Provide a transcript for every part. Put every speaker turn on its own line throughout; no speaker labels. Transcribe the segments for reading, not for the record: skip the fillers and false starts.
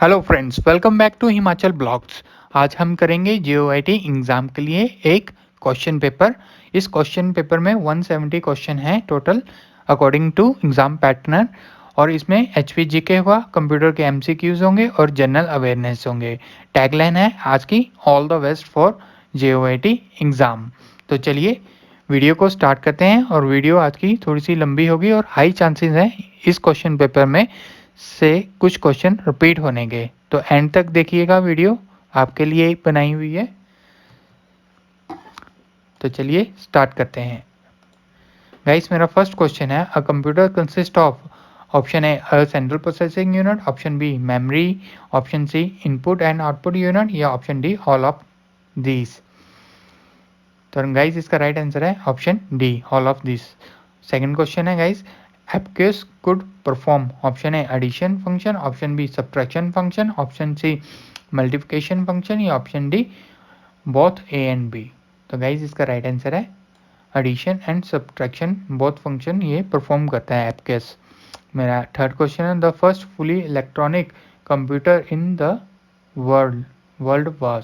Hello friends, welcome back to Himachal blogs. आज हम करेंगे जेओआईटी एग्ज़ाम के लिए एक क्वेश्चन पेपर। इस क्वेश्चन पेपर में 170 क्वेश्चन हैं total according to exam pattern, और इसमें एचपीजीके हुआ, कंप्यूटर के एमसीक्यूज़ होंगे और जनरल अवेयरनेस होंगे। टैगलाइन है आज की, all the best for JOIT exam. तो चलिए वीडियो को स्टार्ट करते हैं। और वीडियो आज की थोड़ी सी लंबी होगी और हाई चांसेस हैं इस क्वेश्चन पेपर में से कुछ क्वेश्चन रिपीट होने के। तो एंड तक देखिएगा, वीडियो आपके लिए ही बनाई हुई है। तो चलिए स्टार्ट करते हैं। गाइस, मेरा फर्स्ट क्वेश्चन है, a computer consist of, option A a central processing unit, option B memory, option C input and output unit, या option D all of these. तो गाइस इसका राइट आंसर है option D, all of this. Second question है guys, abacus could perform, option A addition function, option B subtraction function, option C multiplication function, या option D both A and B. तो guys इसका right answer है addition and subtraction both function ये perform करता है abacus. मेरा third question है, the first fully electronic computer in the world was.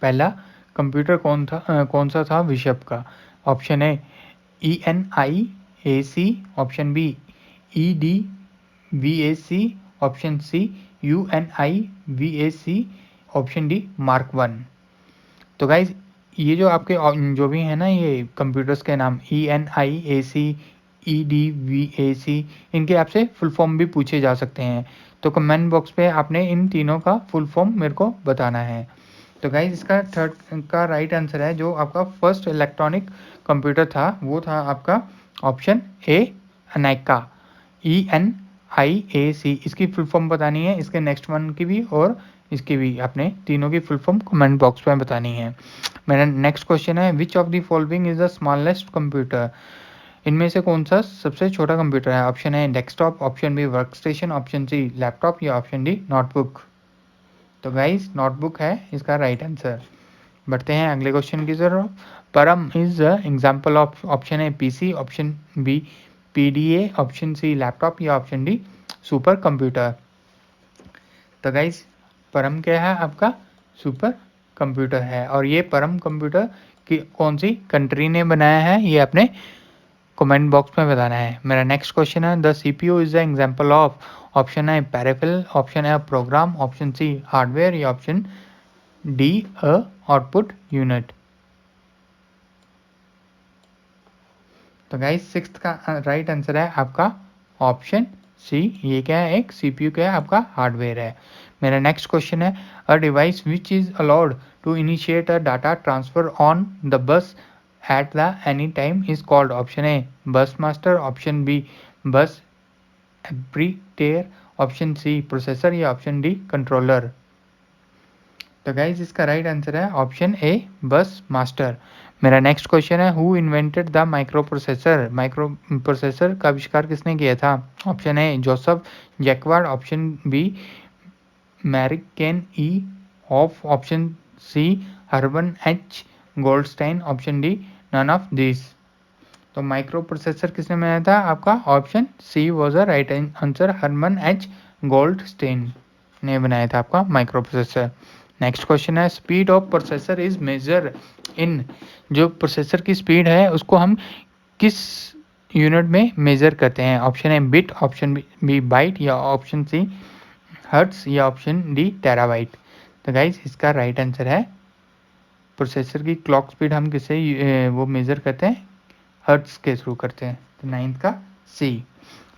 पहला कंप्यूटर कौन सा था विश्व का? Option A ENIAC, option B EDVAC, option C UNIVAC, option D Mark 1। तो गाइज ये जो आपके जो भी है ना ये कंप्यूटर्स के नाम ENIAC, EDVAC, इनके आपसे फुल फॉर्म भी पूछे जा सकते हैं। तो कमेंट बॉक्स पे आपने इन तीनों का फुल फॉर्म मेरे को बताना है। तो गाइज इसका थर्ड का राइट आंसर है, जो आपका फर्स्ट इलेक्ट्रॉनिक कंप्यूटर था वो था आपका ऑप्शन ए अनैका, ENIAC। इसकी फुल फॉर्म बतानी है, इसके नेक्स्ट वन की भी और इसकी भी आपने तीनों की फुल फॉर्म कमेंट बॉक्स में बतानी है। मेरा नेक्स्ट क्वेश्चन है, which of the following is the smallest computer. इनमें से कौन सा सबसे छोटा कंप्यूटर है? Option A desktop, option B work station, option C laptop, या ऑप्शन डी नोटबुक। तो गाइस नोटबुक है इसका राइट आंसर। बढ़ते हैं अगले क्वेश्चन की तरफ। Param is example of, option A PC, option B PDA, option C laptop, या ऑप्शन डी सुपर कंप्यूटर। तो गाइस परम क्या है आपका? सुपर कंप्यूटर है। और ये परम कंप्यूटर की कौन सी कंट्री ने बनाया है ये आपने कमेंट बॉक्स में बताना है। मेरा नेक्स्ट क्वेश्चन है, the CPU is the example of, option है पैराफिल, ऑप्शन है प्रोग्राम, ऑप्शन सी हार्डवेयर, या option D a output unit. तो गाइस सिक्स्थ का राइट आंसर है आपका ऑप्शन सी। ये क्या है? एक CPU क्या है आपका? हार्डवेयर है। मेरा नेक्स्ट क्वेश्चन है, a device which is allowed to initiate a data transfer on the bus at the any time is called, option A bus master, option B bus arbiter, option C processor, या option D controller. तो guys इसका right answer है option A bus master. मेरा next question है, who invented the micro processor. Micro processor का आविष्कार किसने किया था? Option A Joseph Jacquard, option B मैरिकेन E of, option C Herman H Goldstine, option D none of this. तो microprocessor किसने बनाया था? आपका option C was a right answer, Herman H Goldstine ने बनाया था आपका माइक्रो प्रोसेसर। नेक्स्ट क्वेश्चन है, speed of processor is measure in. जो प्रोसेसर की स्पीड है उसको हम किस यूनिट में मेजर करते हैं? Option A bit, option B byte, या ऑप्शन सी हर्ट्स, या ऑप्शन डी टेराबाइट। तो गाइज इसका राइट आंसर है, प्रोसेसर की क्लॉक स्पीड हम किससे वो मेजर करते हैं? हर्ट्स के थ्रू करते हैं। तो नाइन्थ का सी।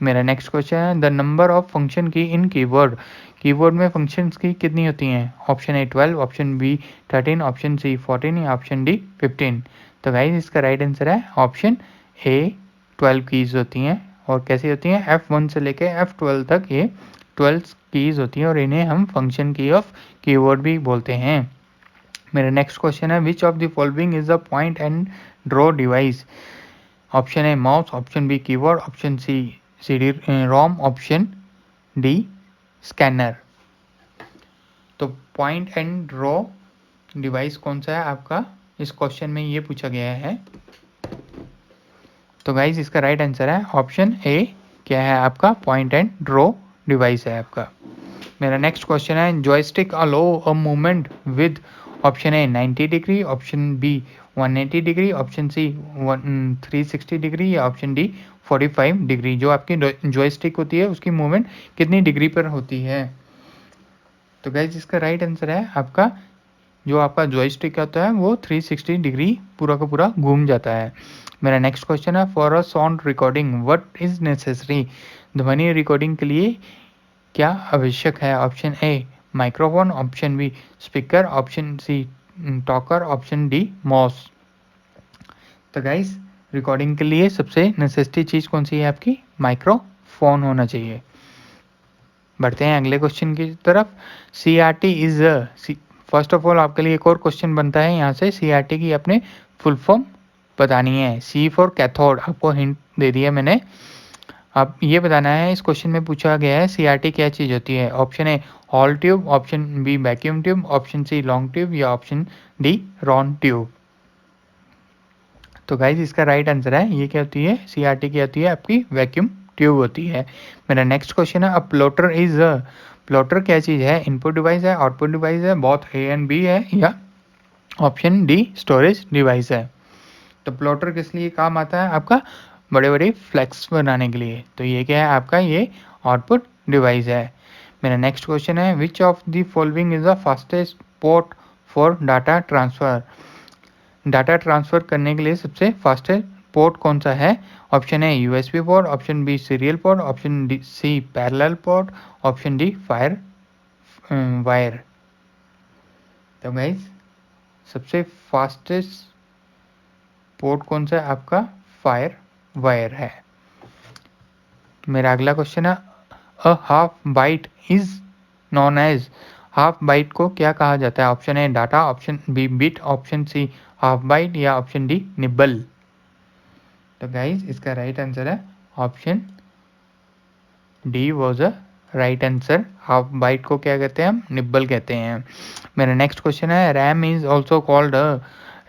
मेरा नेक्स्ट क्वेश्चन है, the number of function key in keyword. Keyword में फंक्शंस की कितनी होती हैं? Option A 12, option B 13, option C 14, या ऑप्शन डी 15। तो गाइज इसका राइट आंसर है ऑप्शन ए 12 कीज होती हैं। और कैसी होती हैं? F1 से लेके F12 तक ये 12 कीज होती हैं, और इन्हें हम फंक्शन की ऑफ कीवर्ड भी बोलते हैं। मेरा नेक्स्ट क्वेश्चन है, which of the following is the point and draw device. Option A mouse, option B keyboard, option C CD ROM, option D scanner. तो पॉइंट एंड ड्रॉ डिवाइस कौन सा है आपका? इस क्वेश्चन में ये पूछा गया है। तो गाइज इसका राइट आंसर है ऑप्शन ए क्या है आपका? पॉइंट एंड ड्रॉ डिवाइस है आपका। मेरा नेक्स्ट क्वेश्चन है joystick allow a movement with option A 90 degree, option B 180 degree, option C 360 degree या ऑप्शन डी 45 डिग्री। जो आपकी जॉयस्टिक होती है उसकी मूवमेंट कितनी डिग्री पर होती है? तो गाइज इसका राइट आंसर है आपका जो आपका जॉयस्टिक होता है वो 360 डिग्री पूरा का पूरा घूम जाता है। मेरा नेक्स्ट क्वेश्चन है for a sound recording what is necessary? ध्वनि रिकॉर्डिंग के लिए क्या आवश्यक है? Option A microphone, option B speaker, option C talker, option D mouse. तो गाइस रिकॉर्डिंग के लिए सबसे नेसेसरी चीज़ कौन सी है आपकी? माइक्रोफोन होना चाहिए। बढ़ते हैं अगले क्वेश्चन की तरफ। C R T is first of all आपके लिए एक और क्वेश्चन बनता है यहाँ से। सी आर टी की अपने फुल फॉर्म बतानी है। सी फॉर कैथोड, आपको हिंट दे दिया मैंने। अब ये बताना है, इस क्वेश्चन में पूछा गया है सी आर टी क्या चीज़ होती है। Option A hall tube, option B vacuum tube, option C long tube या ऑप्शन डी रॉन ट्यूब। तो गाइज इसका राइट आंसर है ये क्या होती है? सी आर टी क्या होती है? आपकी वैक्यूम ट्यूब होती है। मेरा नेक्स्ट क्वेश्चन है प्लॉटर इज प्लॉटर क्या चीज़ है? इनपुट डिवाइस है, आउटपुट डिवाइस है, बोथ ए एंड बी है या ऑप्शन डी स्टोरेज डिवाइस है। तो प्लॉटर किस लिए काम आता है? आपका बड़े बड़े फ्लैक्स बनाने के लिए। तो ये क्या है आपका? ये आउटपुट डिवाइस है। मेरा नेक्स्ट क्वेश्चन है which of the following is the fastest port for data transfer? Data transfer करने के लिए सबसे फास्टेस्ट पोर्ट कौन सा है? Option A USB port, option B serial port, option D C parallel port, option D fire wire. तो guys सबसे fastest port कौन सा है? आपका फायर वायर है। मेरा अगला क्वेश्चन है a half byte is known as? Half byte को क्या कहा जाता है? Option A data, option B bit, option C half byte या ऑप्शन डी निब्बल। तो गाइज इसका राइट आंसर है option D was a right answer. Half byte को क्या कहते हैं? हम निब्बल कहते हैं। मेरा नेक्स्ट क्वेश्चन है RAM is also called,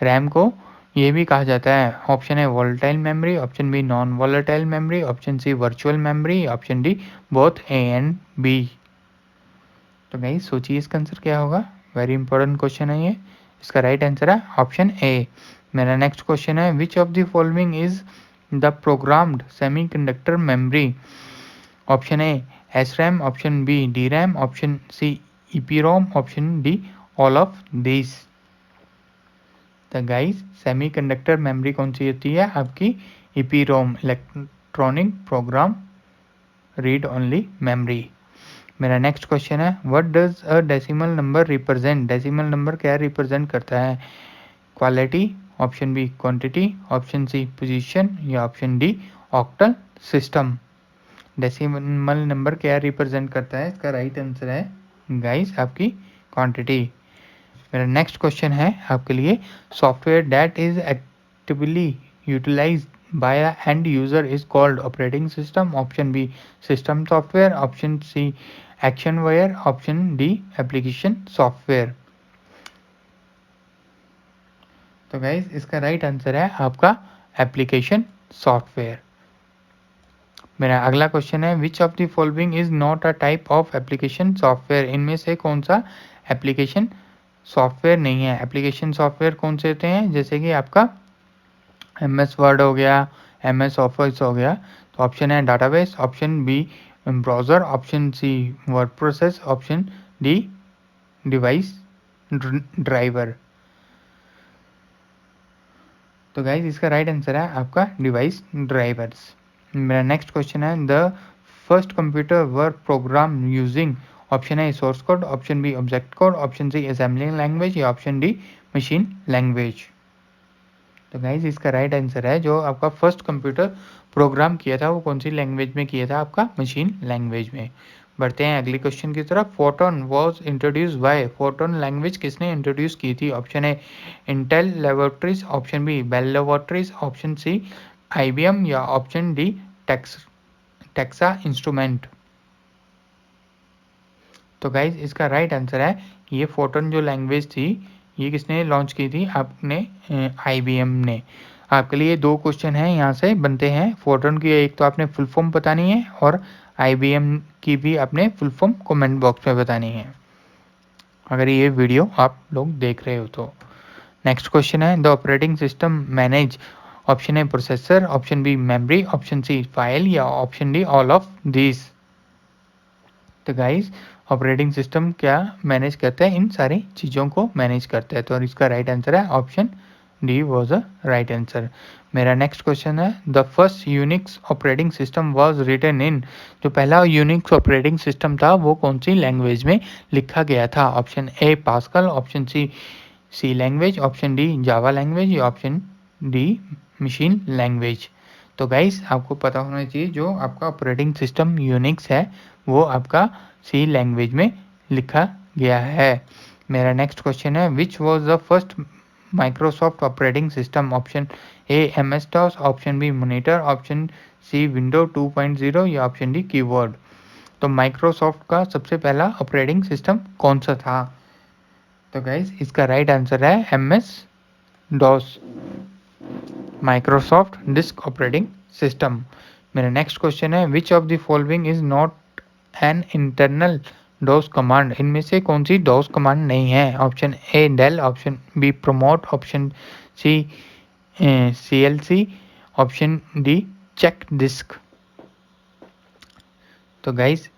RAM को ये भी कहा जाता है। ऑप्शन है volatile memory, option B non volatile memory, option C virtual memory, option D both A and B. तो गाइस सोचिए इसका आंसर क्या होगा? वेरी इंपॉर्टेंट क्वेश्चन है ये। इसका राइट आंसर है ऑप्शन ए। मेरा नेक्स्ट क्वेश्चन है which of the following is the programmed semiconductor memory? Option A S RAM, option B D RAM, option C EPROM, option D all of this. तो guys semiconductor memory कौन सी होती है? आपकी EPROM, electronic program read only memory. मेरा next question है what does a decimal number represent? Decimal number क्या represent करता है? Quality, option B quantity, option C position या option D octal system. Decimal number क्या रिप्रेजेंट करता है? इसका राइट आंसर है गाइस आपकी क्वांटिटी। मेरा नेक्स्ट क्वेश्चन है आपके लिए software that is actively utilised by the end user is called operating system. Option B system software, option C actionware, option D application software. तो गाइस इसका right answer है आपका application software. मेरा अगला question है which of the following is not a type of application software? इनमें से कौन सा एप्लीकेशन सॉफ्टवेयर नहीं है? एप्लीकेशन सॉफ्टवेयर कौन से होते हैं? जैसे कि आपका MS वर्ड हो गया, MS ऑफिस हो गया। तो ऑप्शन है database, option B browser, option C word process, option D device driver. तो गाइज इसका राइट आंसर है आपका डिवाइस ड्राइवर्स। मेरा नेक्स्ट क्वेश्चन है the first computer were program using? Option A source code, option B object code, option C assembling language या option D machine language. तो guys इसका right answer है जो आपका फर्स्ट कंप्यूटर प्रोग्राम किया था वो कौन सी लैंग्वेज में किया था? आपका मशीन लैंग्वेज में। बढ़ते हैं अगले क्वेश्चन की तरफ। Photon was introduce by? Photon language किसने इंट्रोड्यूस की थी? Option A Intel laboratories, option B Bell laboratories, option C IBM या ऑप्शन डी टेक्सा इंस्ट्रूमेंट। तो गाइज इसका राइट आंसर है ये फोटोन जो लैंग्वेज थी ये किसने लॉन्च की थी? आपने IBM ने। आपके लिए 2 क्वेश्चन हैं यहाँ से बनते हैं। फोरट्रान की एक तो आपने फुल फॉर्म बतानी है और IBM की भी आपने फुल फॉर्म कमेंट बॉक्स में बतानी है, अगर ये वीडियो आप लोग देख रहे हो तो। नेक्स्ट क्वेश्चन है the operating system manage, option A processor, option B memory, option C file या option D all of this. तो गाइस ऑपरेटिंग सिस्टम क्या मैनेज करता है? इन सारी चीज़ों को मैनेज करता है। तो इसका राइट आंसर है option D was a right answer. मेरा नेक्स्ट क्वेश्चन है the first Unix operating system was written in, जो पहला यूनिक्स ऑपरेटिंग सिस्टम था वो कौन सी लैंग्वेज में लिखा गया था? Option A Pascal, option C language, option D Java language या ऑप्शन डी मशीन लैंग्वेज। तो गाइस आपको पता होना चाहिए जो आपका ऑपरेटिंग सिस्टम यूनिक्स है वो आपका सी लैंग्वेज में लिखा गया है। मेरा नेक्स्ट क्वेश्चन है which was the first Microsoft operating system? Option A MS DOS, option B monitor, option C window 2.0 या ऑप्शन डी कीबोर्ड। तो माइक्रोसॉफ्ट का सबसे पहला ऑपरेटिंग सिस्टम कौन सा था? तो गाइस इसका राइट आंसर है MS DOS, Microsoft disk operating system. मेरा नेक्स्ट क्वेश्चन है which of the following is not an internal DOS command? इनमें से कौन सी डॉस कमांड नहीं है? Option A del, option B prompt, option C CLC, option D check disk. तो guys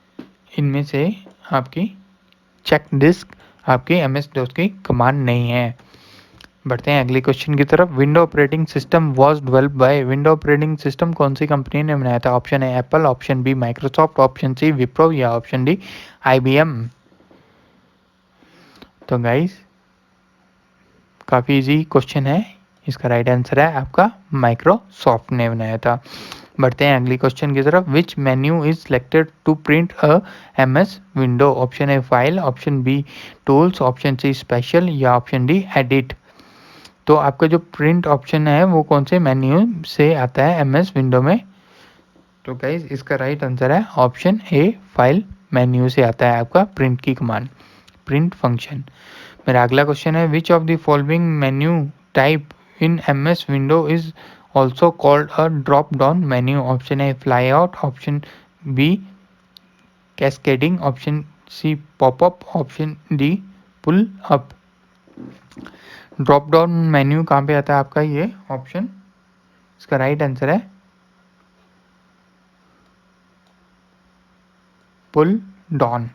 इनमें से आपकी चेक डिस्क आपकी MS DOS की कमांड नहीं है। बढ़ते हैं अगले क्वेश्चन की तरफ। Window operating system was developed by, window operating system कौन सी कंपनी ने बनाया था? Option A Apple, option B Microsoft, option C Wipro या ऑप्शन डी IBM। तो गाइस काफ़ी इजी क्वेश्चन है, इसका राइट आंसर है आपका माइक्रोसॉफ्ट ने बनाया था। बढ़ते हैं अगली क्वेश्चन की तरफ। Which menu is selected to print a MS window? Option A file, option B tools, option C special या ऑप्शन डी एडिट। तो आपका जो प्रिंट ऑप्शन है वो कौन से मेन्यू से आता है MS विंडो में? तो गाइज इसका राइट आंसर है ऑप्शन ए फाइल मेन्यू से आता है आपका प्रिंट की कमांड, प्रिंट फंक्शन। मेरा अगला क्वेश्चन है which of the following menu type in MS window is also called a drop down menu? Option A fly out, option B cascading, option C popup, option D pull up. Drop down menu कहाँ पे आता है आपका ये option? इसका right answer है pull down.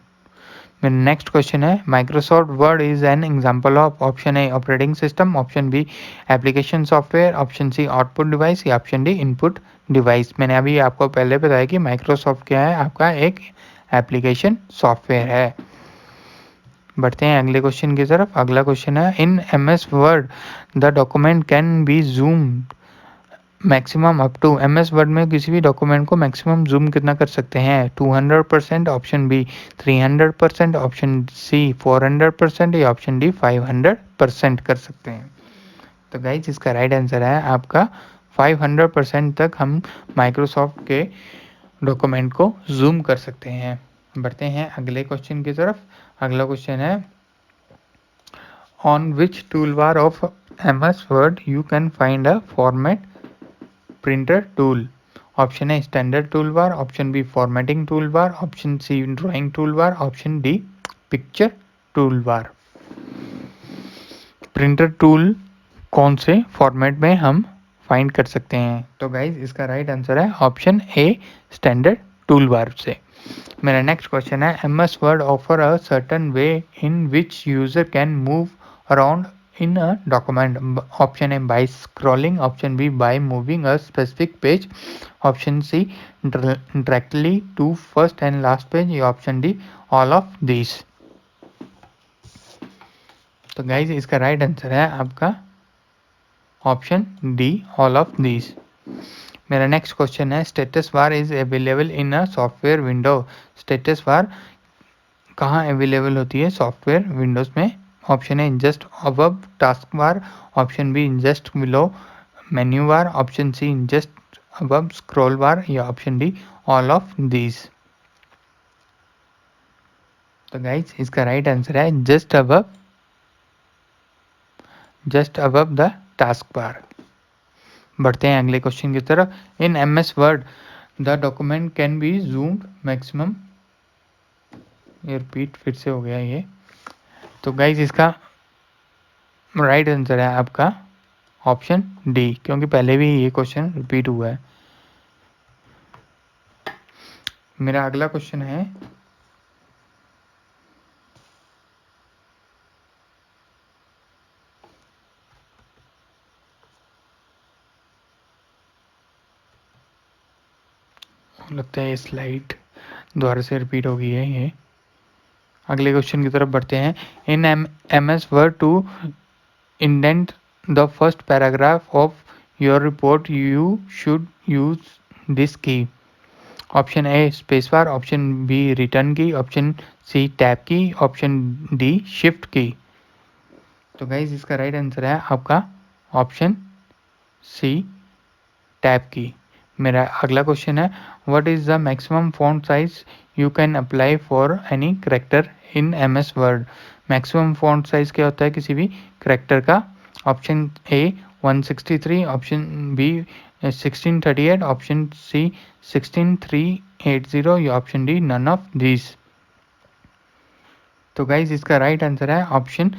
मेरा next question है Microsoft Word is an example of, option A operating system, option B application software, option C output device या ऑप्शन डी इनपुट डिवाइस। मैंने अभी आपको पहले बताया कि माइक्रोसॉफ्ट क्या है, आपका एक एप्लीकेशन सॉफ्टवेयर है। बढ़ते हैं अगले क्वेश्चन की तरफ। अगला क्वेश्चन है in MS Word the document can be zoom maximum up to. MS Word में किसी भी डॉक्यूमेंट को मैक्सिमम जूम कितना कर सकते हैं? 200%, ऑप्शन बी 300%, ऑप्शन सी 400% या ऑप्शन डी 500% कर सकते हैं। तो गाइज इसका राइट आंसर है आपका 500% तक हम माइक्रोसॉफ्ट के डॉक्यूमेंट को जूम कर सकते हैं। बढ़ते हैं अगले क्वेश्चन की तरफ। अगला क्वेश्चन है on which tool bar of MS Word you can find a format printer tool? Option A standard tool bar, option B formatting tool bar, option C drawing tool bar, option D picture tool bar. Printer tool कौन से format में हम find कर सकते हैं? तो guys इसका right answer है ऑप्शन ए स्टैंडर्ड टूल बार से। मेरा नेक्स्ट क्वेश्चन है MS word offer a certain way in which user can move around in a document? Option A by scrolling, option B by moving a specific page, option C directly to first and last page या option D all of these। तो guys इसका right answer है आपका option D all of these. मेरा next question है status bar is available in a software window? Status bar कहाँ available होती है सॉफ्टवेयर विंडोज में? Option A just above task bar, option B just below menu bar, option C just above scroll bar या option D all of these. तो guys इसका right answer है just above the task bar. बढ़ते हैं अगले question की तरफ। इन MS Word the document can B zoomed maximum, ये रिपीट फिर से हो गया ये। तो गाइज इसका राइट आंसर है आपका ऑप्शन डी, क्योंकि पहले भी ये क्वेश्चन रिपीट हुआ है। मेरा अगला क्वेश्चन है लगता है स्लाइड दोबारा से रिपीट हो गई है ये। अगले क्वेश्चन की तरफ बढ़ते हैं। In MS word to indent the first paragraph of your report you should use this key. Option A space bar, option B return key, option C tab key, option D shift key. तो guys इसका right answer है आपका option C tab की। मेरा अगला question है what is the maximum font size you can apply for any character in MS Word. Maximum font size क्या होता है किसी भी करेक्टर का। Option A 163, option B 1638, option C 16380 या option D none of this. तो guys इसका right answer है option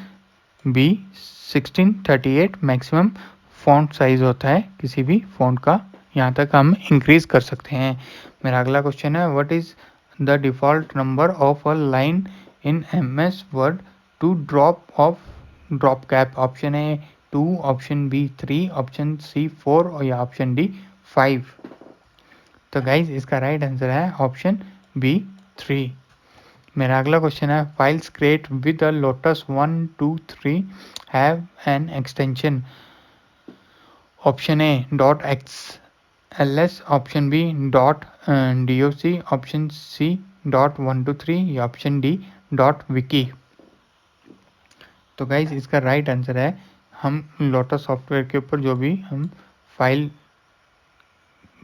B 1638 maximum font size होता है किसी भी फॉन्ट का, यहाँ तक हम इंक्रीज कर सकते हैं। मेरा अगला क्वेश्चन है what is the default number of a line in MS word to drop cap. Option A 2, option B 3, option C 4 और या ऑप्शन डी 5। तो गाइज इसका राइट आंसर है ऑप्शन बी 3। मेरा अगला क्वेश्चन है files create with Lotus 1 2 3 have an extension. Option A .xls, option B .doc, option C .123 या option D .wiki। तो गाइज इसका राइट आंसर है हम लोटस सॉफ्टवेयर के ऊपर जो भी हम फाइल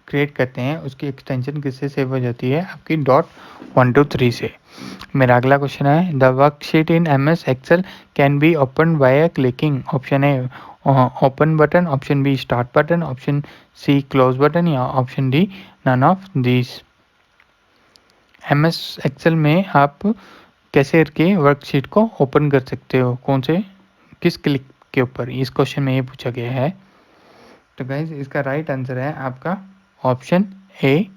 क्रिएट करते हैं उसकी एक्सटेंशन किससे सेव हो जाती है आपकी .123 से। मेरा अगला क्वेश्चन है the worksheet in MS excel can be open by clicking. Option A open button, option B start button, option C close button या option D none of this. MS Excel में आप कैसे करके वर्कशीट को open कर सकते हो, कौन से किस क्लिक के ऊपर, इस क्वेश्चन में ये पूछा गया है। तो गाइज इसका राइट आंसर है आपका option A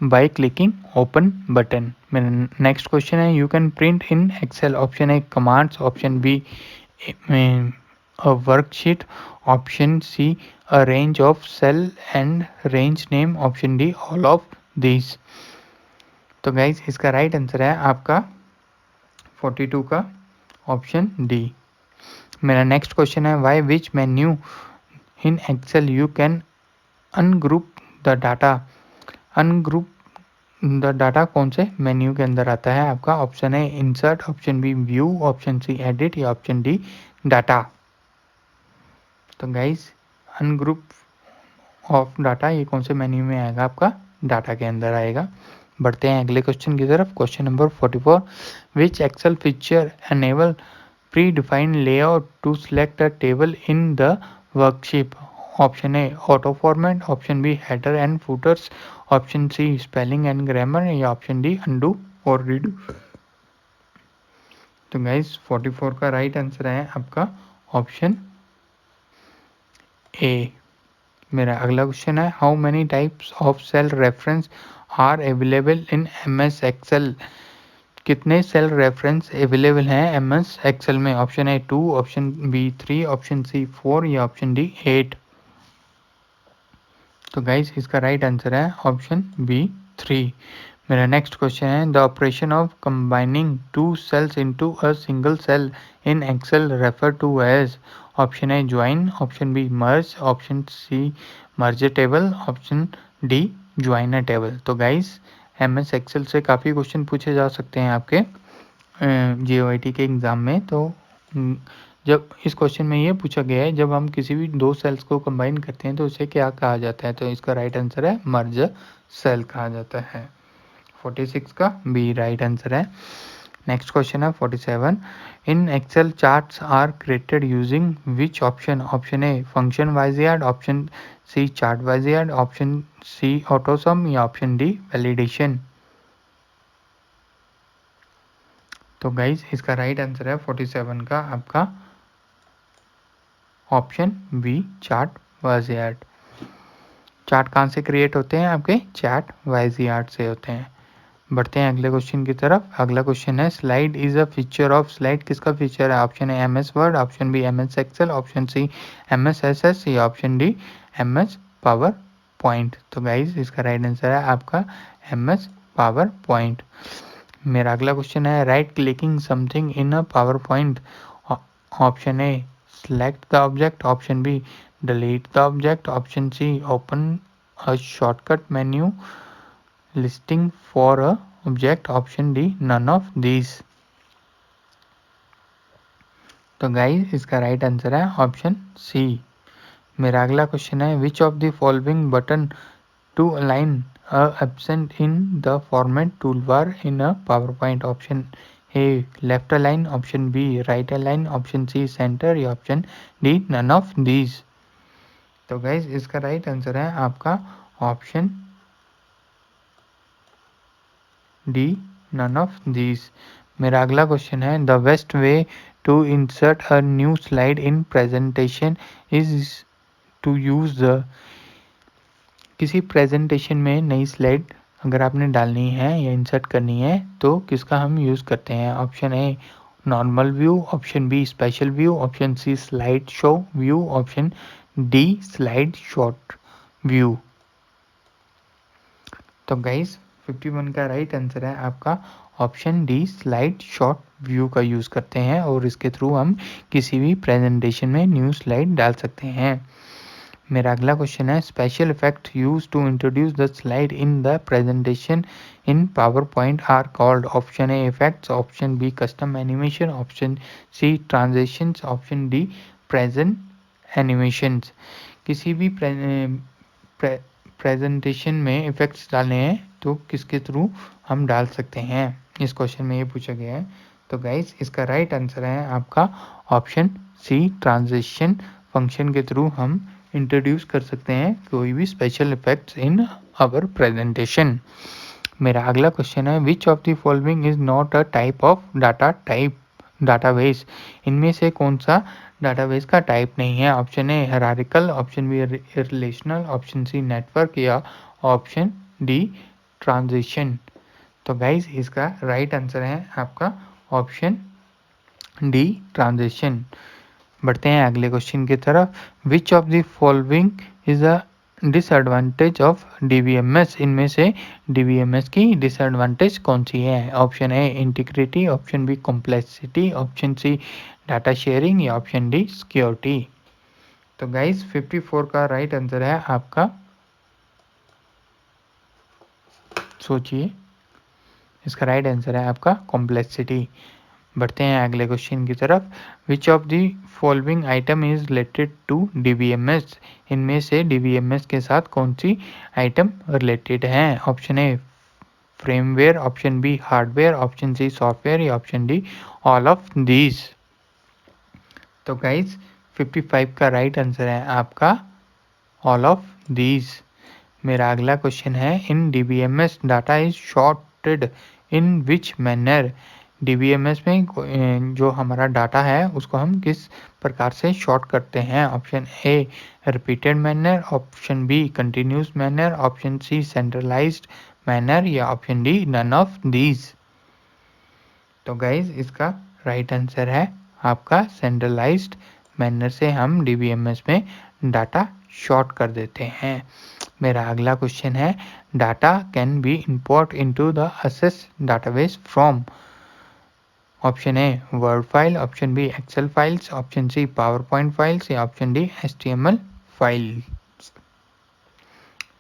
by clicking open button. मेरा नेक्स्ट क्वेश्चन है you can print in Excel. Option A commands, option B a worksheet, option C a range of cell and range name, option D all of these। तो guys इसका right answer है आपका 42 का option D. मेरा next question है why which menu in Excel you can ungroup the data. Ungroup the data कौन से menu के अंदर आता है आपका। Option A insert, option B view, option C edit या ऑप्शन डी डाटा। तो गाइज अनग्रुप ऑफ डाटा ये कौन से मेन्यू में आएगा आपका, डाटा के अंदर आएगा। बढ़ते हैं अगले क्वेश्चन की तरफ। Question number 44 which Excel feature enable pre defined layout to select a table in the worksheet. Option A auto format, option B header and footers, option C spelling and grammar या option D undo और redo. तो guys 44 का right answer है आपका option A. मेरा अगला question है how many types of cell reference are available in MS Excel. कितने सेल रेफरेंस अवेलेबल हैं MS एक्सेल में। Option A 2, option B 3, option C 4 या ऑप्शन डी 8। तो गाइज इसका राइट आंसर है ऑप्शन बी 3। मेरा नेक्स्ट क्वेश्चन है the operation of combining two cells into a single cell in Excel refer to as. Option A join, option B merge, option C merge table, option D joiner table. तो guys MS excel से काफ़ी question पूछे जा सकते हैं आपके JOIT के exam में। तो जब इस क्वेश्चन में ये पूछा गया है जब हम किसी भी दो सेल्स को कंबाइन करते हैं तो उसे क्या कहा जाता है, तो इसका राइट आंसर है मर्ज सेल कहा जाता है। 46 का बी राइट आंसर है। नेक्स्ट क्वेश्चन है 47, in excel charts are created using which option? Option A function wizard, option C chart wizard, option C autosum या ऑप्शन डी वैलिडेशन। तो गाइज इसका राइट आंसर है 47 का आपका option B chart wizard. Chart कहाँ से create होते हैं? आपके चार्ट वाइजयार्ड से होते हैं। बढ़ते हैं अगले क्वेश्चन की तरफ। अगला क्वेश्चन है slide is a feature of. Slide किसका फीचर है? Option A M S word, option B M S excel, option C M S S S या option D M S power point. तो guys इसका right answer है आपका M S power point. मेरा अगला question है right clicking something in a power point. Option A select the object, option B delete the object, option C open a shortcut menu listing for a object, option D none of these। तो guys इसका right answer है option C. मेरा अगला question है which of the following button to align absent in the format toolbar in a PowerPoint? Option A left align, option B right align, option C centre या option D none of these. तो guys इसका right answer है आपका option D none of these. मेरा अगला question है the best way to insert a new slide in presentation is to use the. किसी presentation में नई स्लाइड अगर आपने डालनी है या इंसर्ट करनी है तो किसका हम यूज़ करते हैं? Option A normal view, option B special view, option C slide show view, option D slide shot view. तो गाइस 51 का राइट आंसर है आपका option D slide shot view का यूज़ करते हैं और इसके थ्रू हम किसी भी प्रेजेंटेशन में न्यू स्लाइड डाल सकते हैं। मेरा अगला क्वेश्चन है special effect use to introduce the slide in the presentation in PowerPoint are called. Option A effects, option B custom animation, option C transitions, option D present animations. किसी भी presentation में effects डालने हैं तो किसके through हम डाल सकते हैं? इस क्वेश्चन में ये पूछा गया है। तो गाइस इसका राइट आंसर है आपका ऑप्शन सी ट्रांजिशन फंक्शन के थ्रू हम इंट्रोड्यूस कर सकते हैं कोई भी special effects in our presentation. मेरा अगला क्वेश्चन है which of the following is not a type of data type database. इनमें से कौन सा डाटाबेस का टाइप नहीं है? Option A hierarchical, option B relational, option C network या ऑप्शन डी ट्रांजिशन। तो गाइज इसका राइट आंसर है आपका ऑप्शन डी ट्रांजिशन। बढ़ते हैं अगले क्वेश्चन की तरफ। Which of the following is a disadvantage of DBMS. इनमें से डीबीएमएस की डिसएडवांटेज कौन सी है? Option A integrity, option B complexity, option C data sharing या ऑप्शन डी सिक्योरिटी। तो गाइज 54 का राइट आंसर है आपका, सोचिए, इसका राइट आंसर है आपका कॉम्प्लेक्सिटी। बढ़ते हैं अगले क्वेश्चन की तरफ। Which of the following item is related to DBMS. इनमें से डीबीएमएस के साथ कौन सी आइटम रिलेटेड है? Option A firmware, option B hardware, option C software या option D all of these. तो गाइज 55 का राइट आंसर है आपका ऑल ऑफ दीज। मेरा अगला क्वेश्चन है इन DBMS data is shorted in which manner. DBMS में जो हमारा डाटा है उसको हम किस प्रकार से शॉर्ट करते हैं? Option A repeated manner, option B continuous manner, option C centralised manner या option D none of these. तो गाइज इसका राइट आंसर है आपका सेंट्रलाइज्ड मैनर से हम डीबीएमएस में डाटा शॉर्ट कर देते हैं। मेरा अगला क्वेश्चन है data can be import into the SS database from. Option A Word file, option B Excel files, option C PowerPoint files या ऑप्शन डी HTML फाइल्स।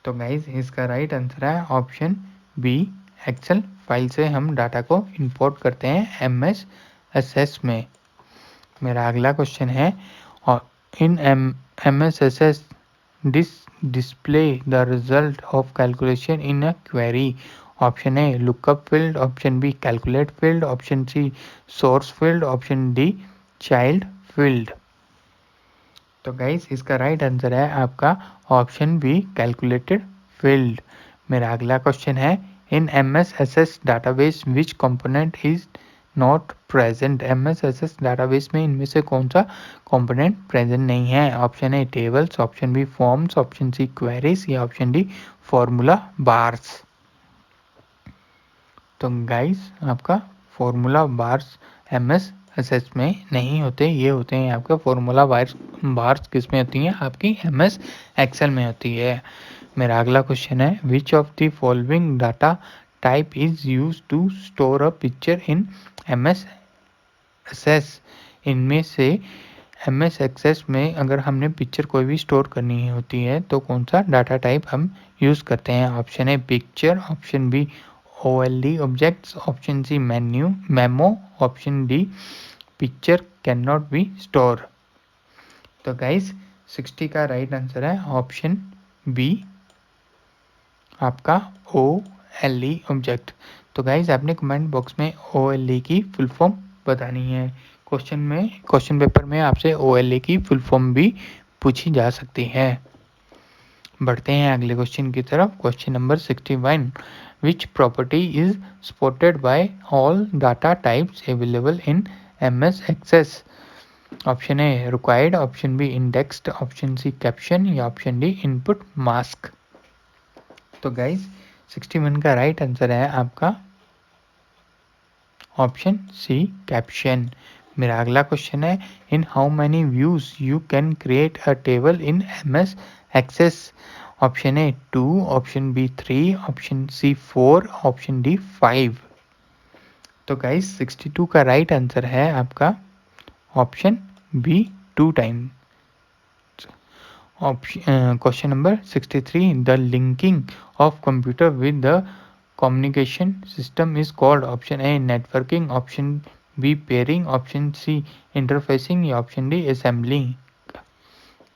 तो गाइज इसका राइट आंसर है ऑप्शन बी एक्सेल फाइल से हम data को import करते हैं MS SS में। मेरा अगला क्वेश्चन है in MS SS display the result of calculation in a query। Option A lookup field, option B calculate field, option C source field, option D child field. तो guys इसका right answer है आपका option be calculated field. मेरा अगला question है in MSSS database which component is not present. MSSS database में इनमें से कौन सा कंपोनेंट प्रेजेंट नहीं है। Option A tables, option B forms, option C queries या ऑप्शन डी फॉर्मूला बार्स। तो गाइस आपका फॉर्मूला बार्स MSSS में नहीं होते, ये होते हैं आपका फॉर्मूला बार्स किस में होती हैं, आपकी MS एक्सेल में होती है। मेरा अगला क्वेश्चन है which of the following data type is use to store a picture in MSSS। इनमें से MS एक्सेस में अगर हमने पिक्चर कोई भी स्टोर करनी होती है तो कौन सा डाटा टाइप हम यूज़ करते हैं। Option A picture, option B OLD objects, option C memo, option D picture can not be store. तो गाइस 60 का राइट आंसर है ऑप्शन बी आपका OLE ऑब्जेक्ट। तो गाइस आपने कमेंट बॉक्स में OLE की फुल फॉर्म बतानी है। क्वेश्चन पेपर में आपसे OLE की फुल फॉर्म भी पूछी जा सकती है। बढ़ते हैं अगले क्वेश्चन की तरफ। Question number 61 which property is supported by all data types available in MS Access. Option A required, option B indexed, option C caption या ऑप्शन डी इनपुट मास्क। तो गाइस 61 का राइट आंसर है आपका option C caption. मेरा अगला question है in how many views you can create a table in MS Access. Option A 2, option B 3, option C 4, option D 5। तो guys 62 का right answer है आपका option B 2 time. Question number 63 the linking of computer with the communication system is called option A networking, option B pairing, option C interfacing या option D assembling।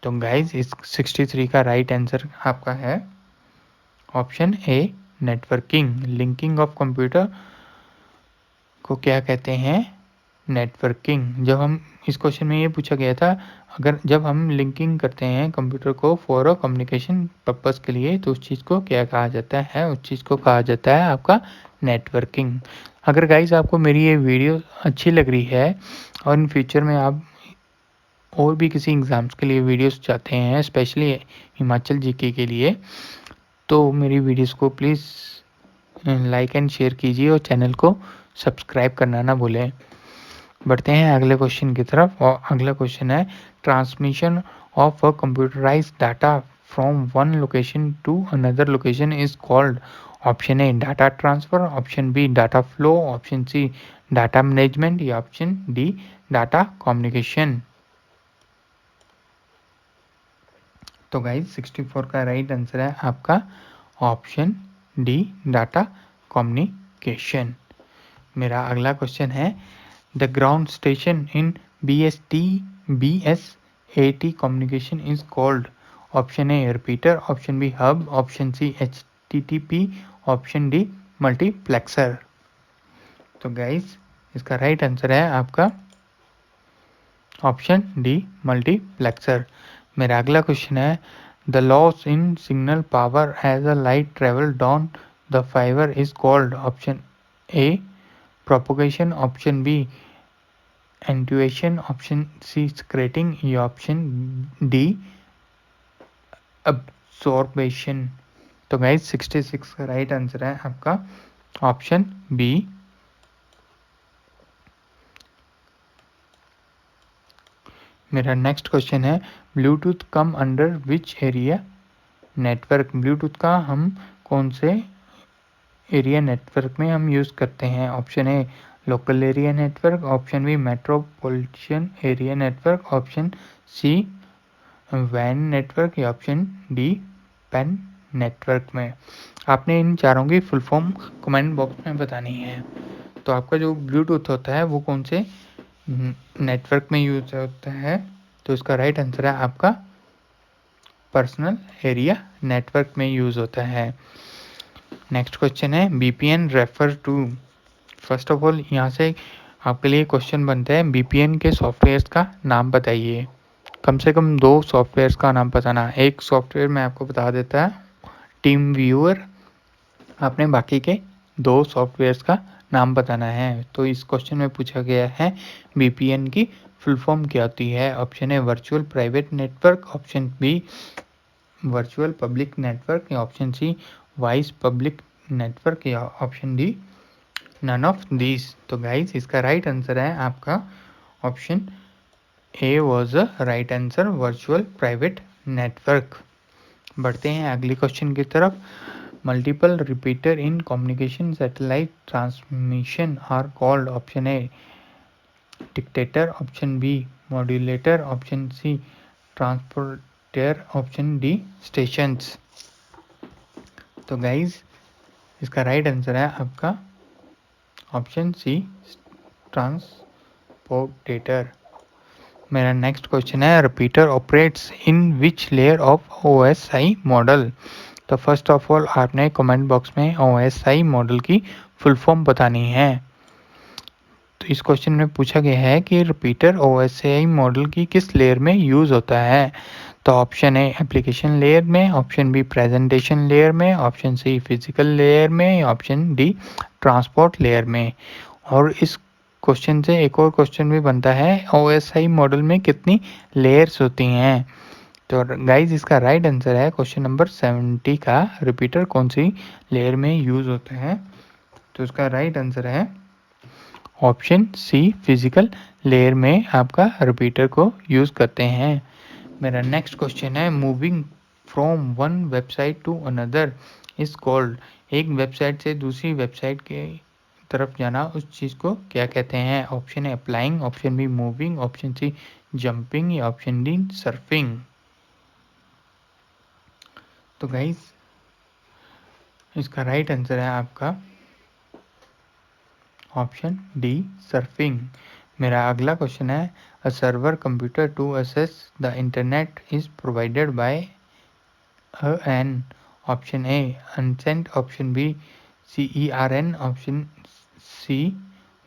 तो guys इस 63 का right answer आपका है option A networking. Linking of computer को क्या कहते हैं, नेटवर्किंग। जब हम इस क्वेश्चन में ये पूछा गया था अगर जब हम लिंकिंग करते हैं कंप्यूटर को फॉर अ कम्युनिकेशन पर्पस के लिए तो उस चीज़ को क्या कहा जाता है, उस चीज़ को कहा जाता है आपका नेटवर्किंग। अगर गाइज आपको मेरी ये वीडियो अच्छी लग रही है और इन फ्यूचर में आप और भी किसी एग्ज़ाम्स के लिए वीडियोस चाहते हैं स्पेशली हिमाचल जीके के लिए तो मेरी वीडियोस को प्लीज़ लाइक एंड शेयर कीजिए और चैनल को सब्सक्राइब करना ना भूलें। बढ़ते हैं अगले क्वेश्चन की तरफ और अगला क्वेश्चन है transmission of a computerized data from one location to another location is called. Option A data transfer, option B data flow, option C data management या ऑप्शन डी डाटा कम्युनिकेशन। तो guys 64 का right answer है आपका option D data communication. मेरा अगला question है the ground station in BSAT communication is called। Option A repeater, option B hub, option C HTTP, option D multiplexer. तो guys इसका right answer है आपका ऑप्शन डी मल्टीप्लेक्सर। मेरा अगला question है the loss in signal power as a light travel down the fibre is called. Option A propagation, option B attenuation, option C scattering या option D अब्सॉर्बेशन। तो guys 66 का right answer है आपका option B. मेरा next question है Bluetooth come under which area network. Bluetooth का हम कौन से एरिया नेटवर्क में हम यूज़ करते हैं। Option A local area network, option B metropolitan area network, option C वैन नेटवर्क या ऑप्शन डी पैन नेटवर्क में। आपने इन चारों की फुल फॉर्म कमेंट बॉक्स में बतानी है। तो आपका जो ब्लूटूथ होता है वो कौन से नेटवर्क में यूज होता है, तो इसका राइट आंसर है आपका पर्सनल एरिया नेटवर्क में यूज़ होता है। नेक्स्ट क्वेश्चन है VPN refer to. First of all यहाँ से आपके लिए क्वेश्चन बनता है बीपीएन के सॉफ्टवेयर्स का नाम बताइए। कम से कम 2 सॉफ्टवेयर्स का नाम बताना। एक सॉफ्टवेयर मैं आपको बता देता है टीम व्यूअर, आपने बाकी के 2 सॉफ्टवेयर्स का नाम बताना है। तो इस क्वेश्चन में पूछा गया है बीपीएन की फुल फॉर्म क्या होती है। Option A virtual private network, option B virtual public network, या option C voice public network, या option D none of these. तो गाइस इसका राइट आंसर है आपका option A was a right answer, virtual private network. बढ़ते हैं अगले question की तरफ। Multiple repeater in communication satellite transmission are called. Option A dictator, option B modulator, option C transporter, option D stations. तो guys इसका right answer है आपका option सी ट्रांसपोर्टेटर। मेरा नेक्स्ट क्वेश्चन है repeater operates in which layer of OSI model. तो first of all आपने comment box में OSI model की फुल फॉर्म बतानी है। तो इस क्वेश्चन में पूछा गया है कि रिपीटर ओएसआई मॉडल की किस लेयर में यूज़ होता है। तो ऑप्शन ए एप्लीकेशन लेयर में, ऑप्शन बी प्रेजेंटेशन लेयर में, ऑप्शन सी फिजिकल लेयर में, ऑप्शन डी ट्रांसपोर्ट लेयर में। और इस क्वेश्चन से एक और क्वेश्चन भी बनता है ओएसआई मॉडल में कितनी लेयर्स होती हैं। तो गाइज इसका राइट आंसर है क्वेश्चन नंबर 70 का रिपीटर कौन सी लेयर में यूज़ होता है। तो इसका राइट आंसर है ऑप्शन सी फिजिकल लेयर में आपका रिपीटर को यूज़ करते हैं। मेरा नेक्स्ट क्वेश्चन है moving from one website to another is called. एक वेबसाइट से दूसरी वेबसाइट के तरफ जाना उस चीज़ को क्या कहते हैं। ऑप्शन है applying, option B moving, option C jumping, या ऑप्शन डी सर्फिंग। तो गाइस इसका राइट आंसर है आपका ऑप्शन डी सर्फिंग। मेरा अगला क्वेश्चन है a server computer to access the internet is provided by an. Option A अनसेंट, option B CERN, option C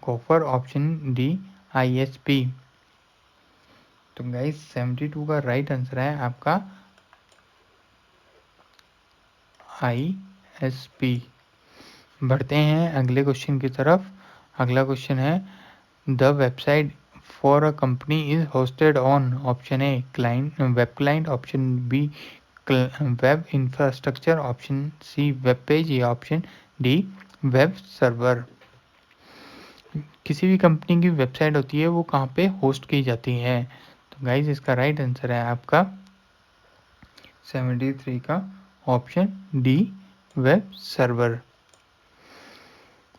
gopher, option D ISP। तो guys 72 का राइट आंसर है आपका ISP। बढ़ते हैं अगले क्वेश्चन की तरफ। अगला क्वेश्चन है the website for a company is hosted on. Option A client web client, option B web infrastructure, option C web page, या ऑप्शन डी वेब सर्वर। किसी भी कंपनी की वेबसाइट होती है वो कहाँ पे होस्ट की जाती है। तो गाइज इसका राइट आंसर है आपका 73 का ऑप्शन डी वेब सर्वर।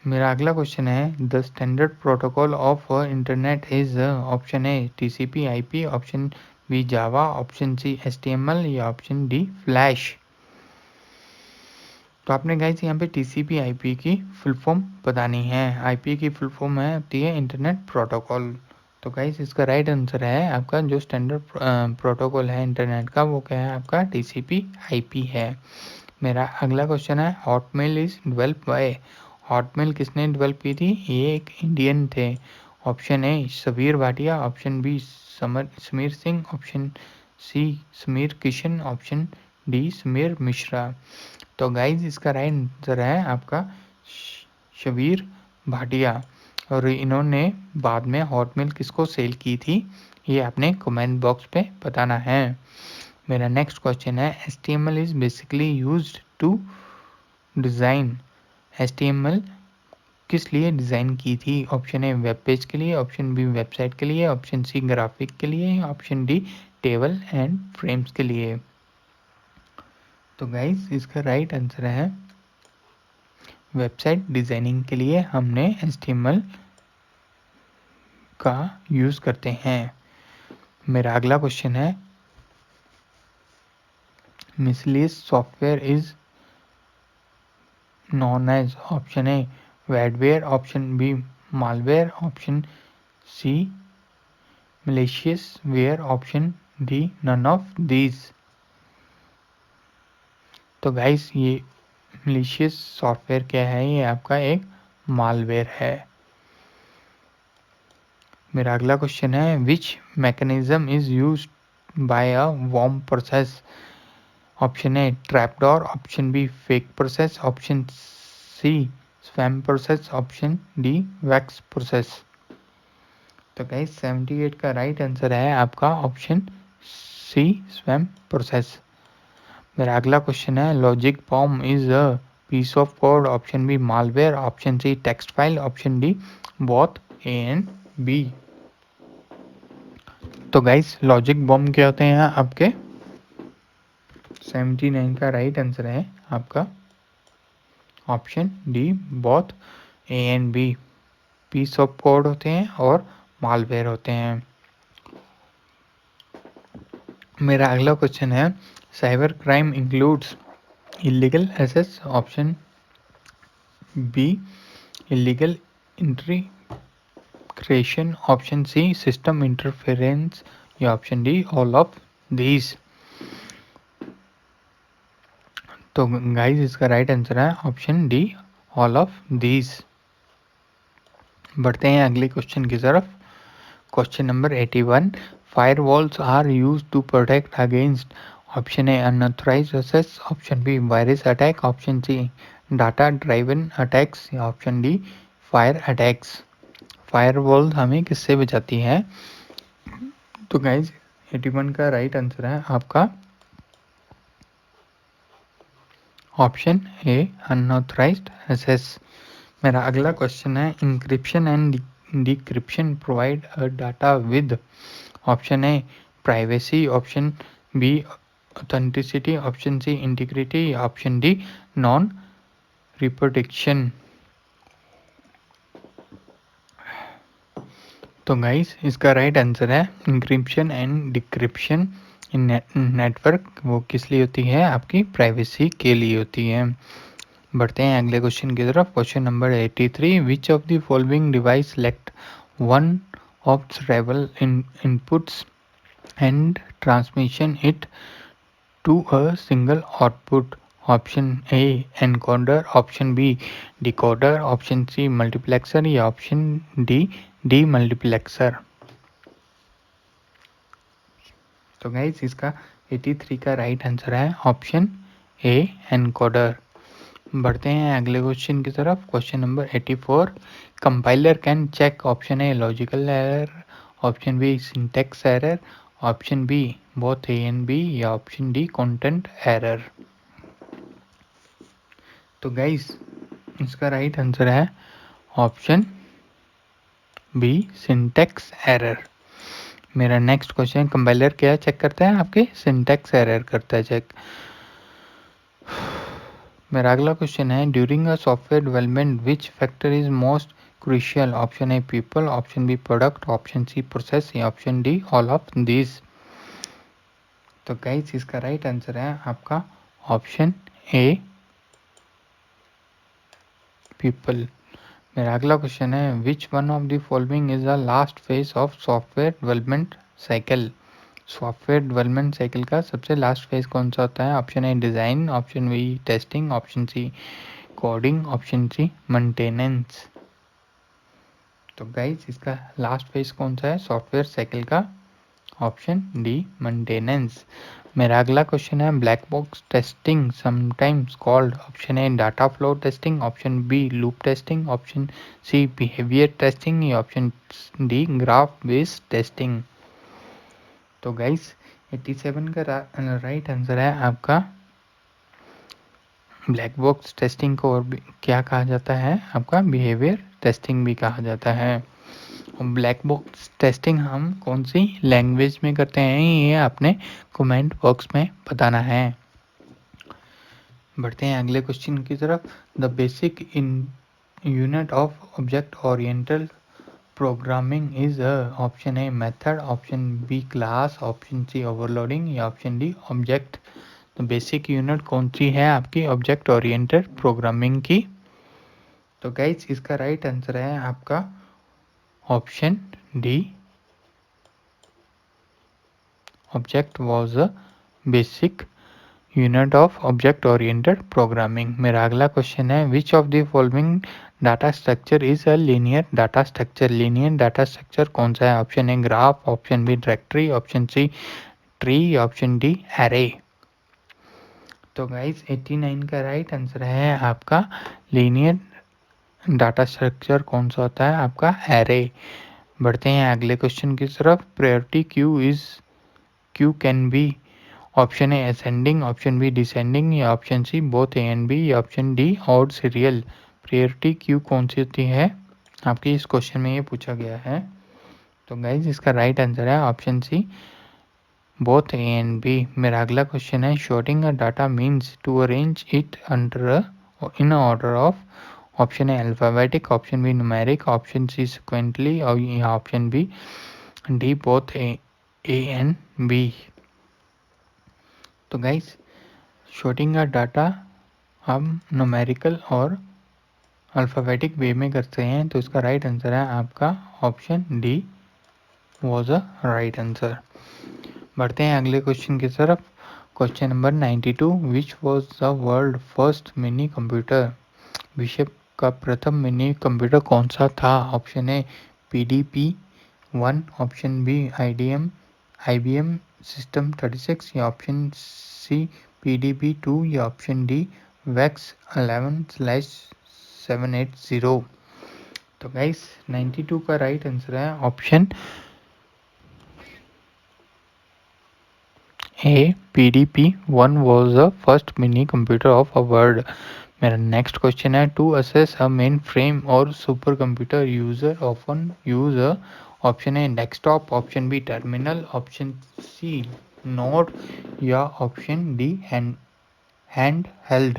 मेरा अगला क्वेश्चन है the standard protocol of internet is. Option A TCP IP, option B Java, option C HTML, या ऑप्शन डी फ्लैश। तो आपने गाइस यहाँ पे TCP IP की फुल फॉर्म बतानी है। IP की फुल फॉर्म है होती है इंटरनेट प्रोटोकॉल। तो गाइस इसका राइट आंसर है आपका जो स्टैंडर्ड प्रोटोकॉल है इंटरनेट का वो क्या है आपका TCP IP है। मेरा अगला क्वेश्चन है Hotmail is develop by. Hotmail किसने डेवलप की थी। ये एक इंडियन थे। Option A Sabir Bhatia, option B Sameer Singh, option C Sameer Kishan, option D Sameer Mishra. तो गाइज इसका राइट आंसर है आपका शबीर भाटिया। और इन्होंने बाद में हॉटमेल किसको सेल की थी ये आपने कमेंट बॉक्स पे बताना है। मेरा नेक्स्ट क्वेश्चन है HTML is basically used to design. HTML किस लिए डिज़ाइन की थी। ऑप्शन ए वेब पेज के लिए, ऑप्शन बी वेबसाइट के लिए, ऑप्शन सी ग्राफिक के लिए, option D table and frames के लिए। तो गाइस इसका राइट आंसर है वेबसाइट डिज़ाइनिंग के लिए हमने HTML का यूज़ करते हैं। मेरा अगला क्वेश्चन है miscellaneous software is known as. Option A adware, option B malware, option C malicious ware, option D none of these. तो गाइस ये मिलिशियस सॉफ्टवेयर क्या है? ये आपका एक मालवेयर है। मेरा अगला क्वेश्चन है which mechanism is use by a worm process? Option A trapdoor, option B fake process, option C swam process, option D VAX process. तो गाइस 78 का राइट आंसर है आपका ऑप्शन सी स्वैम प्रोसेस। मेरा अगला question है logic bomb is a piece of code, option B malware, option C text file, option D both A and B. तो guys logic bomb क्या होते हैं आपके? 79 का राइट आंसर है आपका option D both A and B. Piece of code होते हैं और मालवेयर होते हैं। मेरा अगला क्वेश्चन है cyber crime includes illegal assets, option B illegal entry creation, option C system interference या option D all of these. तो गाइस इसका राइट आंसर है option D all of these. बढ़ते हैं अगले क्वेश्चन की तरफ। Question number 81 firewalls are used to protect against option A unauthorised access, option B virus attack, option C data driven attacks या option D fire attacks. Firewall हमें किससे बचाती है? तो गाइज 81 का राइट आंसर है आपका ऑप्शन ए अनऑथराइज्ड एक्सेस। मेरा अगला क्वेश्चन है encryption and decryption provide a data with option A privacy, option B authenticity, option C integrity, option D non repudiation. तो गाइस इसका राइट आंसर है encryption and decryption in network वो किस लिए होती है? आपकी प्राइवेसी के लिए होती है। बढ़ते हैं अगले क्वेश्चन की तरफ। Question number 83 which of the following device select one of several inputs and transmission it to a single output, option A encoder, option B decoder, option C multiplexer या ऑप्शन डी डी मल्टीप्लेक्सर। तो guys इसका 83 का right answer है option A encoder. बढ़ते हैं अगले question की तरफ। Question number 84 compiler can check option A logical error, option B syntax error, option B both A and B या ऑप्शन डी कंटेंट एरर। तो गाइस इसका राइट आंसर है ऑप्शन बी सिंटैक्स एरर। मेरा next question compiler क्या check करता है? आपके syntax error करता है चेक। मेरा अगला क्वेश्चन है during a software development which factor is most crucial, option A people, option B product, option C process या option D all of this. तो गाइस इसका राइट आंसर है आपका ऑप्शन ए पीपल। मेरा अगला क्वेश्चन है which one of the following is the last phase of software development cycle? Software development cycle का सबसे लास्ट फेज कौन सा होता है? Option A design, option B testing, option C coding, option C maintenance. तो guys इसका last phase कौन सा है सॉफ्टवेयर साइकिल का? Option D maintenance. मेरा अगला क्वेश्चन है black box testing sometimes called, option A data flow testing, option B loop testing, option C behaviour testing या option D graph based testing. तो guys 87 का राइट आंसर है आपका black box testing को और भी क्या कहा जाता है? आपका बिहेवियर टेस्टिंग भी कहा जाता है। ब्लैक बॉक्स टेस्टिंग हम कौन सी लैंग्वेज में करते हैं ये आपने कमेंट बॉक्स में बताना है। बढ़ते हैं अगले क्वेश्चन की तरफ। The basic in unit of object oriented programming is option A method, option B class, option C overloading या ऑप्शन डी ऑब्जेक्ट। तो बेसिक यूनिट कौन सी है आपकी ऑब्जेक्ट ओरिएंटेड प्रोग्रामिंग की? तो गाइस इसका राइट आंसर है आपका option D object was a basic unit of object oriented programming. मेरा अगला क्वेश्चन है which of the following data structure is a linear data structure. Linear data structure कौन सा है? Option A graph, option B directory, option C tree, option D array. तो guys 89 का right answer है आपका लीनियर डाटा स्ट्रक्चर कौन सा होता है? आपका एरे। बढ़ते हैं अगले क्वेश्चन की तरफ। Priority queue can be option A ascending, option B descending, या option C both A and B, या option D odd serial. Priority queue कौन सी होती है? आपके इस क्वेश्चन में ये पूछा गया है। तो गाइज इसका राइट आंसर है option C both A and B. मेरा अगला क्वेश्चन है sorting a data means to arrange it under in order of. Option A alphabetic, option B numeric, option C sequentially, और option B D both A and B. तो guys sorting का data हम numerical और alphabetic way में करते हैं, तो इसका राइट आंसर है आपका option D was a right answer. बढ़ते हैं अगले क्वेश्चन की तरफ। Question number 92 which was the world first mini computer. विश्व का प्रथम मिनी कंप्यूटर कौन सा था? Option A PDP-1, option B IBM system 36, या ऑप्शन सी PDP-2, या ऑप्शन डी वेक्स 11/780। तो गाइस 92 का राइट आंसर है option A PDP-1 was the first mini computer of a world। मेरा नेक्स्ट क्वेश्चन है to access a main frame और super computer user often use a. Option A desktop, option B terminal, option C note, या option D hand held.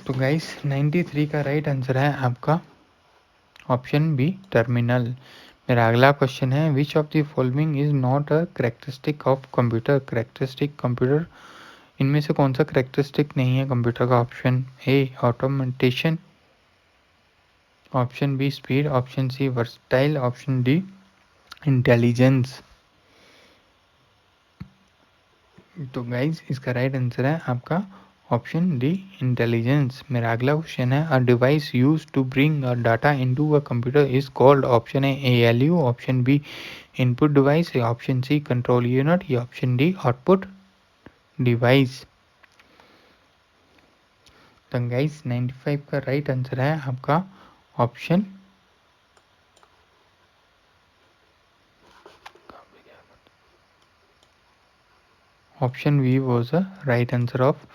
तो guys 93 का right answer है आपका option B terminal. मेरा अगला question है which of the following is not a characteristic of computer. Characteristic computer इनमें से कौन सा करेक्टरिस्टिक नहीं है कंप्यूटर का? Option A automation, option B speed, option C versatile, option D intelligence. तो गाइज इसका राइट आंसर है आपका ऑप्शन डी इंटेलिजेंस। मेरा अगला क्वेश्चन है a device use to bring a data into a computer is called. Option A ALU, option B input device, option C control unit, या option D output device. तो guys 95 का right answer है आपका option B was a right answer of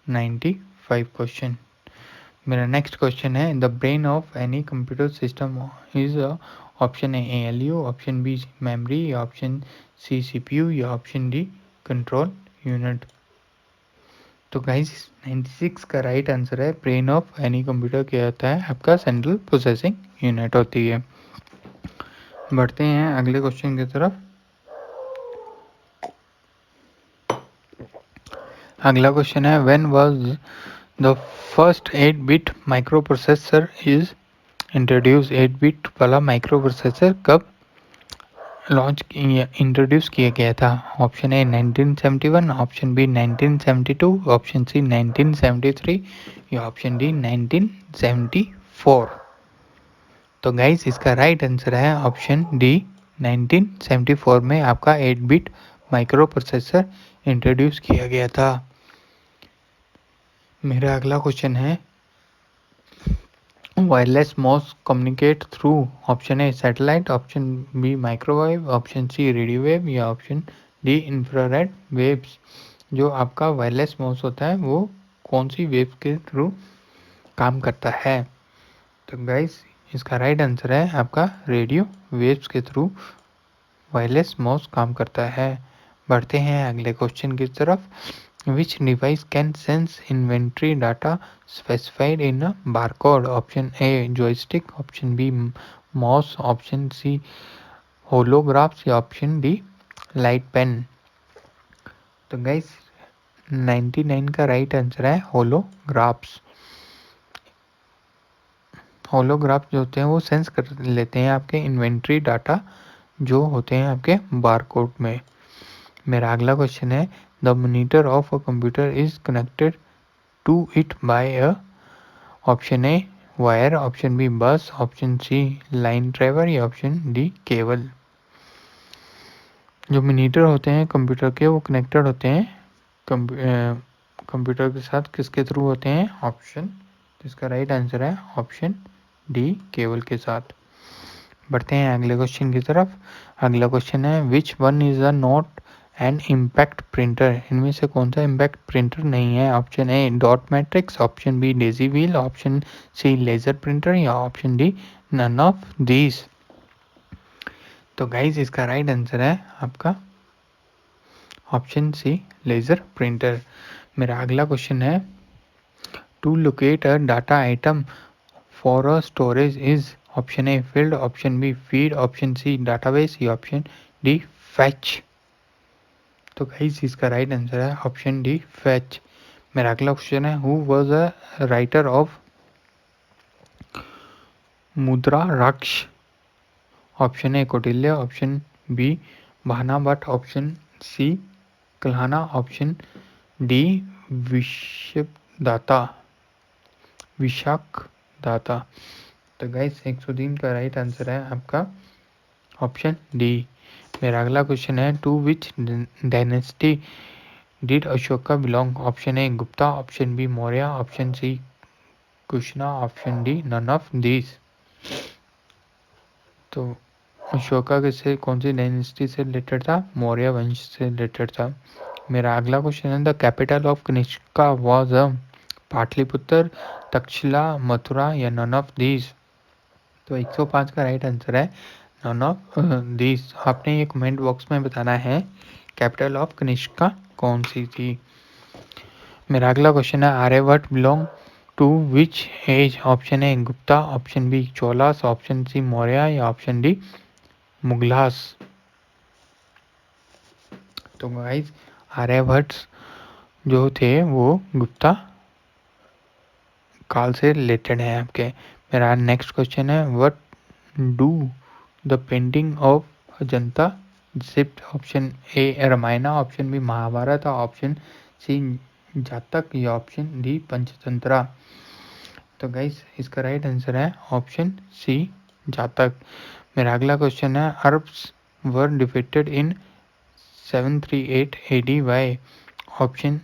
95 question. मेरा next question है the brain of any computer system is option A ALU, option B memory, option C CPU, या option D control unit. तो guys 96 का right answer है brain of any computer क्या होता है? आपका सेंट्रल प्रोसेसिंग यूनिट होती है। बढ़ते हैं अगले क्वेश्चन की तरफ। अगला क्वेश्चन है when was the first eight bit micro processor is introduce. Eight bit वाला माइक्रो प्रोसेसर कब इंट्रोड्यूस किया गया था? Option A 1971, option B 1972, option C 1973, या ऑप्शन डी 1974। तो गाइस इसका राइट आंसर है ऑप्शन डी 1974 में आपका 8-बिट माइक्रो प्रोसेसर इंट्रोड्यूस किया गया था। मेरा अगला क्वेश्चन है wireless mouse communicate through. Option A satellite, option B microwave, option C radio wave, या ऑप्शन डी इंफ्रारेड वेव्स। जो आपका वायरलेस माउस होता है वो कौन सी वेव के थ्रू काम करता है? तो गाइस इसका राइट आंसर है आपका रेडियो वेव्स के थ्रू वायरलेस माउस काम करता है। बढ़ते हैं अगले क्वेश्चन की तरफ। Which device can sense inventory data specified in a barcode? Option A joystick, option B mouse, option C holographs, या ऑप्शन डी लाइट पेन। तो गाइस 99 का राइट आंसर है होलोग्राफ्स। होलोग्राफ जो होते हैं वो सेंस कर लेते हैं आपके इन्वेंट्री डाटा जो होते हैं आपके बारकोड में। मेरा अगला क्वेश्चन है the monitor of a computer is connected to it by a option A wire, option B bus, option C line driver या ऑप्शन डी केबल। जो मॉनिटर होते हैं कंप्यूटर के वो कनेक्टेड होते हैं कंप्यूटर के साथ किसके थ्रू होते हैं? ऑप्शन, इसका राइट आंसर है ऑप्शन डी केबल के साथ। बढ़ते हैं अगले क्वेश्चन की तरफ। अगला क्वेश्चन है which one is a not an impact printer. इनमें से कौन सा इम्पैक्ट प्रिंटर नहीं है? Option A dot matrix, option B daisy wheel, option C laser printer या option D none of these. तो गाइज इसका राइट आंसर है आपका ऑप्शन सी लेजर प्रिंटर। मेरा अगला क्वेश्चन है to locate a data item for a storage is option A field, option B feed, option C database या option D fetch. तो guys इसका राइट आंसर है option D fetch. मेरा अगला question है who was a writer of Mudrarakshasa. Option A Kautilya, option B Bana Bhatta, option C Kalhana, option D Vishakhadatta. तो guys 103 का right answer है आपका ऑप्शन डी। मेरा अगला क्वेश्चन है to which dynasty did Ashoka belong? Option A Gupta, option B Maurya, option C Kushana, option D none of this. तो अशोका किससे कौन सी डायनेस्टी से रिलेटेड था? मौर्य वंश से रिलेटेड था। मेरा अगला क्वेश्चन है the capital of Kanishka was Pataliputra, Takshashila, Mathura या नन ऑफ दिस। तो 105 का राइट आंसर है नन ऑफ दिस। आपने ये कमेंट बॉक्स में बताना है कैपिटल ऑफ कनिष्का कौन सी थी। मेरा अगला क्वेश्चन है Aryabhata belong to which age? Option A Gupta, option B Cholas, option C Maurya या ऑप्शन डी मुगलास। तो गाइस आर्यभट्ट जो थे वो गुप्ता काल से रिलेटेड है आपके। मेरा नेक्स्ट क्वेश्चन है what do the painting of Ajanta shift? Option A Ramayana, option B Mahabharata, option C Jataka या ऑप्शन डी पंचतंत्रा। तो गाइस इसका राइट आंसर है ऑप्शन सी जातक। मेरा अगला क्वेश्चन है Arabs were defeated in 738 AD by? Option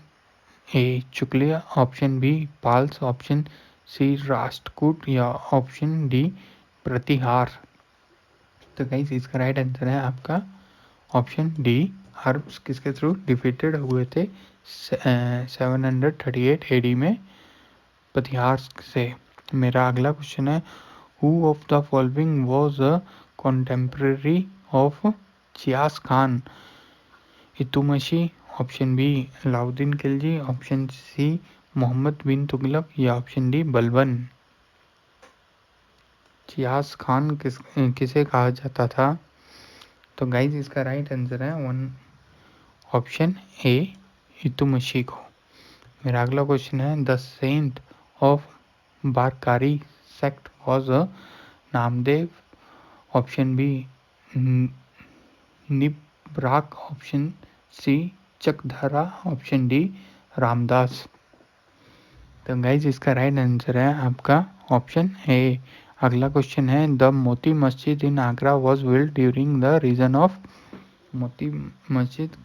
A चुकलिया, option B Palas, option C Rashtrakuta या option D प्रतिहार। तो गाइस इसका राइट आंसर है आपका ऑप्शन डी अरब्स किसके थ्रू डिफीटेड हुए थे 738 AD में प्रतिहार से। मेरा अगला क्वेश्चन है who of the following was a contemporary of Ghiyas Khan? Iltutmish, option B Alauddin Khilji, option C Mohammad bin Tughlaq या ऑप्शन डी बलबन। चियास खान किसे कहा जाता था? तो गाइज इसका राइट आंसर है ऑप्शन ए इतुमशी को। मेरा अगला क्वेश्चन है the saint of Warkari sect was Namdev, option B Nimbarka, option C Chakradhara, option D Ramdas. तो गाइज इसका राइट आंसर है आपका ऑप्शन ए। अगला क्वेश्चन है the Moti Masjid in Agra was built during the reign of? Moti Masjid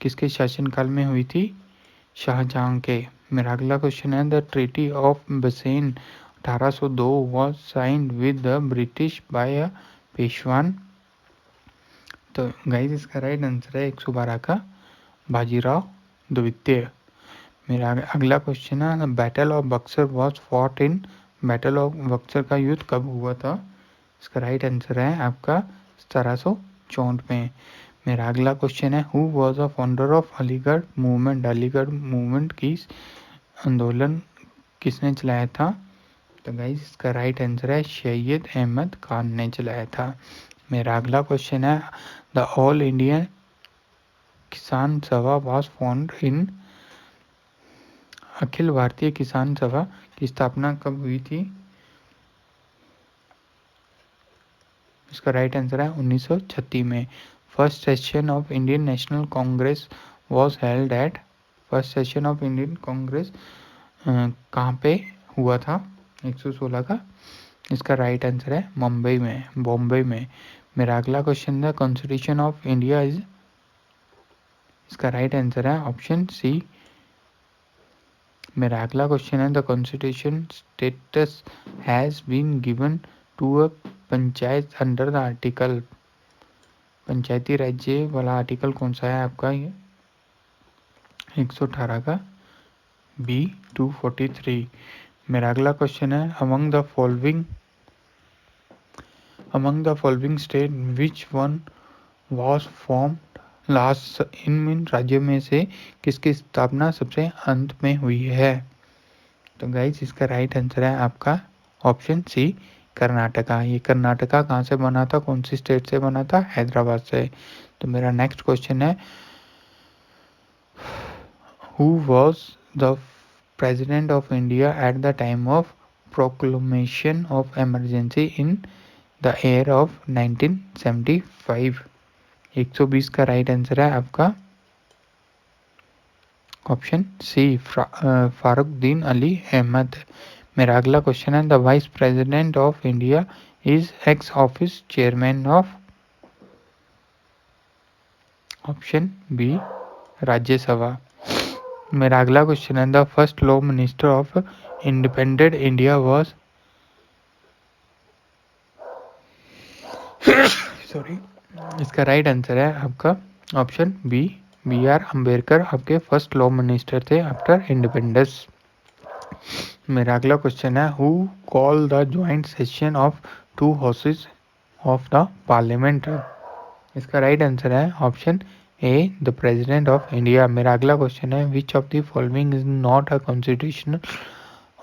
किसके शासनकाल में हुई थी? शाहजहां के। मेरा अगला क्वेश्चन है the treaty of Bassein 1802 was signed with the British by Peshwa? तो गाइस इसका राइट आंसर है 112 का बाजीराव द्वितीय। मेरा अगला क्वेश्चन है battle of Buxar was fought in? Battle of Buxar का युद्ध कब हुआ था? इसका राइट आंसर है आपका 1764 में। मेरा अगला क्वेश्चन है who was a founder of Aligarh movement? Aligarh movement की आंदोलन किसने चलाया था? तो गाइस इसका राइट आंसर है सैयद अहमद खान ने चलाया था। मेरा अगला क्वेश्चन है द ऑल इंडिया किसान सभा was found in? Akhil Bharatiya किसान सभा की स्थापना कब हुई थी? इसका राइट आंसर है 1936 में। First session of Indian national Congress was held at, first session of Indian Congress कहाँ पे हुआ था 116 का? इसका राइट आंसर है मुंबई में, बॉम्बे में। मेरा अगला क्वेश्चन है कॉन्स्टिट्यूशन ऑफ इंडिया इज, इसका राइट आंसर है ऑप्शन सी। मेरा अगला क्वेश्चन है the constitution status has been given to a panchayat under the article, Panchayati राज्य वाला आर्टिकल कौन सा है आपका? ये 118 का बी 243। मेरा अगला क्वेश्चन है among the following state which one was formed last, इन राज्यों में से किसकी स्थापना सबसे अंत में हुई है? तो गाइस इसका राइट आंसर है आपका ऑप्शन सी कर्नाटका। ये कर्नाटका कहाँ से बना था, कौन सी स्टेट से बना था? हैदराबाद से। तो मेरा नेक्स्ट क्वेश्चन है who was the president of India at the time of proclamation of emergency in the year of 1975? 120 का राइट आंसर है आपका ऑप्शन सी फारुकदीन अली अहमद। मेरा अगला क्वेश्चन है the vice president of India is ex office chairman of, option B Rajya Sabha. मेरा अगला question है the first law minister of independent India was, sorry, इसका राइट आंसर है आपका ऑप्शन बी आर अम्बेडकर आपके फर्स्ट लॉ मिनिस्टर थे after independence. मेरा अगला क्वेश्चन है who call the joint session of to houses of the parliament? इसका right answer है option A the president of India. मेरा अगला क्वेश्चन है which of the following is not a constitutional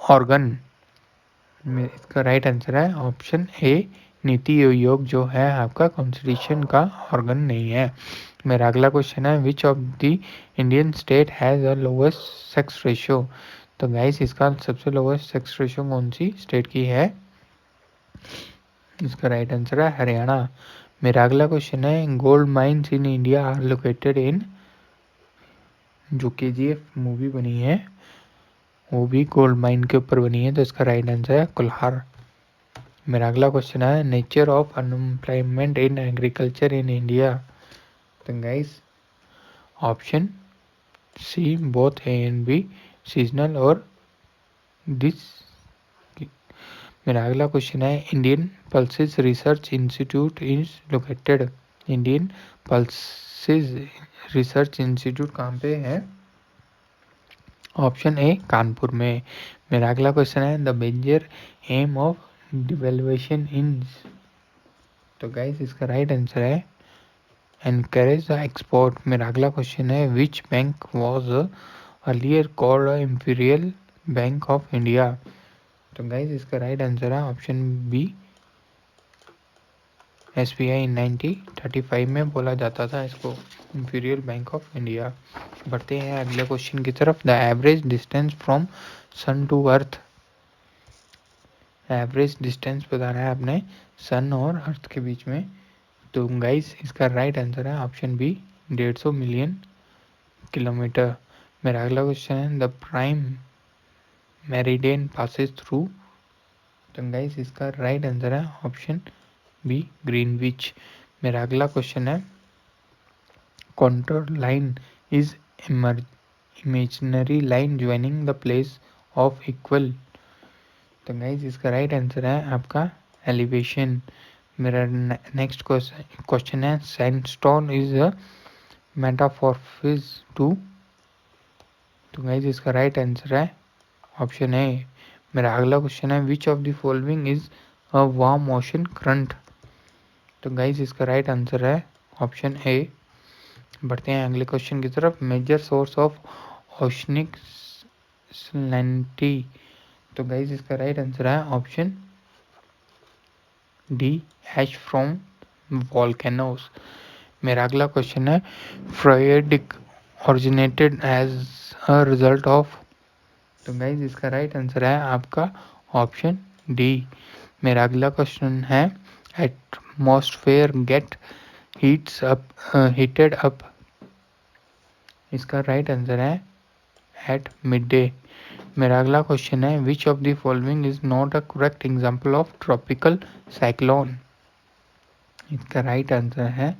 organ? इसका right answer है option ए नीति आयोग जो है आपका कॉन्स्टिट्यूशन का ऑर्गन नहीं है। मेरा अगला क्वेश्चन है which of the Indian state has a lowest sex ratio? तो गाइस इसका सबसे लोवेस्ट सेक्स रेशियो कौन सी स्टेट की है? इसका राइट आंसर है हरियाणा। मेरा अगला क्वेश्चन है gold mines in India are located in, जो KGF मूवी बनी है वो भी गोल्ड माइन के ऊपर बनी है, तो इसका राइट आंसर है कोलार। मेरा अगला क्वेश्चन है nature of unemployment in agriculture in India? तो guys option C both A and B, seasonal और दिस। मेरा अगला क्वेश्चन है Indian pulses research institute is located, Indian pulses research institute कहाँ पे है? ऑप्शन ए कानपुर में। मेरा अगला क्वेश्चन है the major aim of devaluation in, तो गाइस इसका राइट आंसर है एनकरेज द एक्सपोर्ट। मेरा अगला क्वेश्चन है which bank was earlier called imperial bank of India? तो गाइस इसका राइट आंसर है ऑप्शन बी SBI 1935 में बोला जाता था इसको इंपीरियल बैंक ऑफ इंडिया। बढ़ते हैं अगले क्वेश्चन की तरफ। The average distance from sun to earth, average distance बताना है आपने सन और अर्थ के बीच में। तो गाइस इसका राइट आंसर है ऑप्शन बी 150 मिलियन किलोमीटर। मेरा अगला क्वेश्चन है the prime meridian passes through, तो गाइस इसका राइट आंसर है ऑप्शन बी ग्रीनविच। मेरा अगला क्वेश्चन है contour line is imaginary line joining the place of equal, तो गाइज इसका राइट आंसर है आपका एलिवेशन। मेरा नेक्स्ट क्वेश्चन है sandstone is a metamorphosis to, तो गाइज इसका राइट आंसर है ऑप्शन ए। मेरा अगला क्वेश्चन है which of the following is a warm ocean current? तो गाइज इसका राइट आंसर है ऑप्शन ए। बढ़ते हैं अगले क्वेश्चन की तरफ। Major source of oceanic salinity, तो गाइज इसका राइट आंसर है option D ash from volcanoes. मेरा अगला क्वेश्चन है फ्रायडिक originated as a result of, तो गाइज इसका राइट आंसर है आपका ऑप्शन डी। मेरा अगला क्वेश्चन है एटमॉस्फेयर गेट हीटेड अप, इसका राइट आंसर है एट मिड डे। मेरा अगला क्वेश्चन है which of the following is not a correct example of tropical cyclone. इसका राइट आंसर है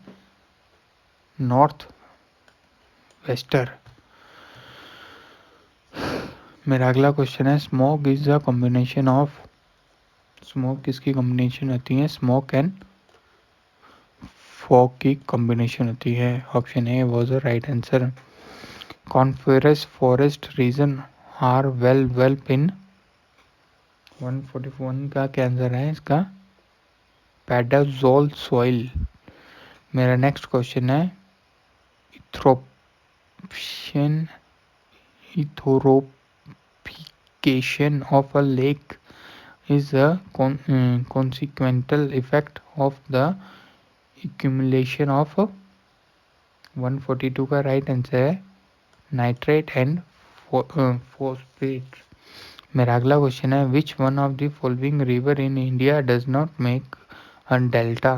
नॉर्थ वेस्टर। मेरा अगला क्वेश्चन है smoke is a combination of, smoke किसकी कॉम्बिनेशन होती है, स्मोक एंड फॉग की कॉम्बिनेशन होती है। Option A was the right answer. Coniferous forest region are well पिन, 141 का क्या आंसर है इसका, पेडाजोल सॉइल। मेरा नेक्स्ट क्वेश्चन है इथ्रोपियन eutrophication of a lake is a consequential effect of the accumulation of 142 का राइट आंसर है नाइट्रेट एंड फॉस्फेट। मेरा अगला क्वेश्चन है which one of the following river in India does not make a delta.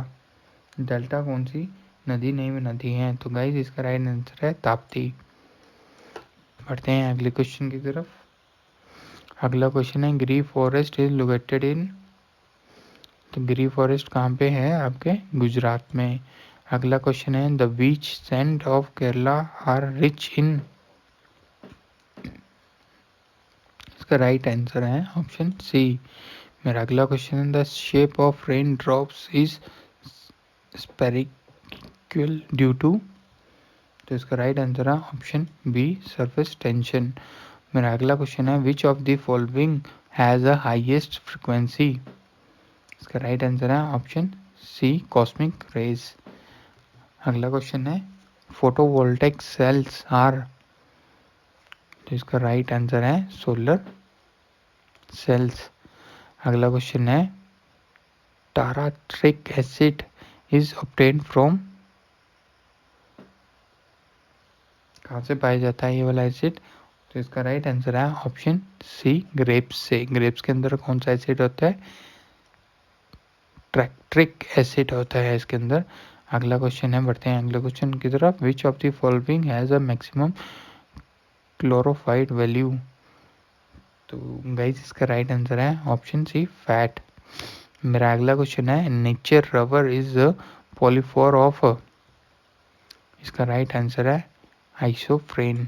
Delta कौन सी नदी नहीं नदी है, तो गाइज इसका राइट आंसर है ताप्ती। बढ़ते हैं अगले क्वेश्चन की तरफ। अगला क्वेश्चन है गिरी फॉरेस्ट इज लोकेटेड इन, तो गिरी फॉरेस्ट कहाँ पे है आपके गुजरात में। अगला क्वेश्चन है the beach sand of Kerala are rich in, इसका राइट आंसर है ऑप्शन सी। मेरा अगला क्वेश्चन है the shape of rain drops is spherical due to, तो इसका राइट आंसर है ऑप्शन बी सरफेस टेंशन। मेरा अगला क्वेश्चन है which of the following has a highest frequency, इसका राइट आंसर है ऑप्शन सी कॉस्मिक रेज। अगला क्वेश्चन है फोटोवोल्टेक सेल्स आर, तो इसका राइट आंसर है सोलर सेल्स। अगला क्वेश्चन है टाराट्रिक एसिड इज ऑब्टेन्ड फ्रॉम, कहाँ से पाया जाता है ये वाला एसिड, तो इसका राइट आंसर है ऑप्शन सी ग्रेप्स से। ग्रेप्स के अंदर कौन सा एसिड होता है, ट्रैक्ट्रिक एसिड होता है इसके अंदर। अगला क्वेश्चन है, बढ़ते हैं अगले क्वेश्चन की तरफ। Which of the following has a maximum क्लोरोफाइड वैल्यू, तो गाइस इसका राइट आंसर है ऑप्शन सी फैट। मेरा अगला क्वेश्चन है नेचर रबर इज पॉलीफोर ऑफ, इसका राइट आंसर है आइसोफ्रेन।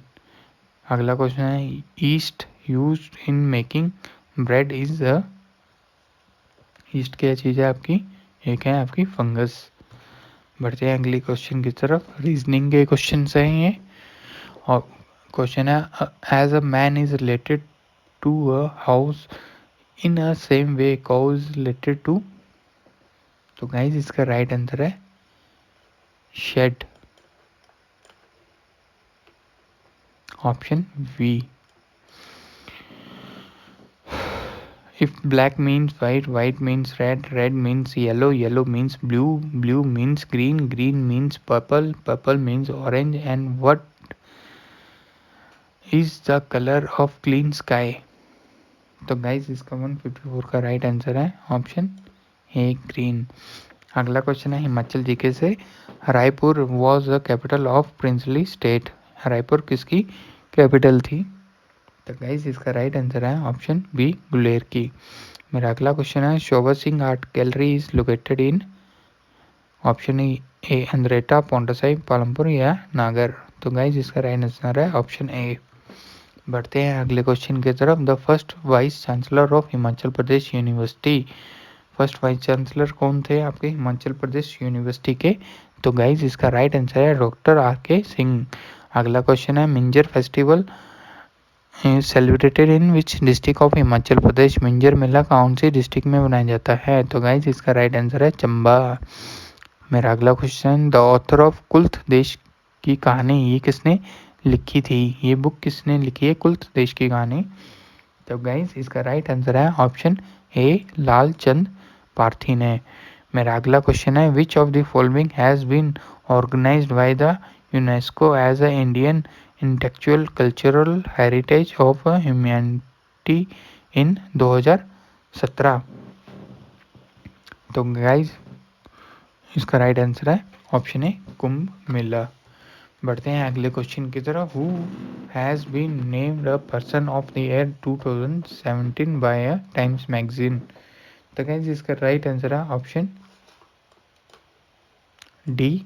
अगला क्वेश्चन है yeast used in making bread is, yeast क्या चीज़ है आपकी, एक है आपकी फंगस। बढ़ते हैं अगले क्वेश्चन की तरफ, रीजनिंग के क्वेश्चन हैं ये। और क्वेश्चन है as a man is related to a house in a same way cow is related to, तो गाइस इसका राइट आंसर है shed, option B. If black means white, white means red, red means yellow, yellow means blue, blue means green, green means purple, purple means orange, and what is the color of clean sky? तो guys इसका 154 का right answer है option A green. अगला question है Himachal GK से, Raipur was the capital of princely state, Raipur किसकी capital थी, तो गाइस इसका राइट आंसर है ऑप्शन बी गुलेर की। मेरा अगला क्वेश्चन है Shobha Singh art gallery is located in, option A Andretta, पोंटासाई, पालमपुर या नागर, तो गाइस इसका राइट आंसर है ऑप्शन ए। बढ़ते हैं अगले क्वेश्चन की तरफ। The first vice chancellor of Himachal Pradesh university, first vice chancellor कौन थे आपके हिमाचल प्रदेश यूनिवर्सिटी के, तो गाइस इसका राइट आंसर है डॉक्टर आर के सिंह। अगला क्वेश्चन है Minjar festival celebrated in which district of Himachal Pradesh, Minjar मेला कौन सी डिस्ट्रिक्ट में मनाया जाता है, तो गाइस इसका राइट आंसर है चंबा। मेरा अगला क्वेश्चन द ऑथर ऑफ कुल्थ देश की कहानी, ये किसने लिखी थी, ये बुक किसने लिखी है कुल्थ देश की कहानी, तो गाइस इसका राइट आंसर है ऑप्शन ए लाल चंद पार्थी ने। मेरा अगला क्वेश्चन है which of the following has been organised by the UNESCO as a Indian intellectual cultural heritage of humanity in 2017, तो गाइस इसका राइट आंसर है ऑप्शन ए कुंभ मेला। बढ़ते हैं अगले क्वेश्चन की तरफ। Who has been named a person of the year 2017 by a Times magazine. तो guys इसका राइट आंसर है ऑप्शन डी।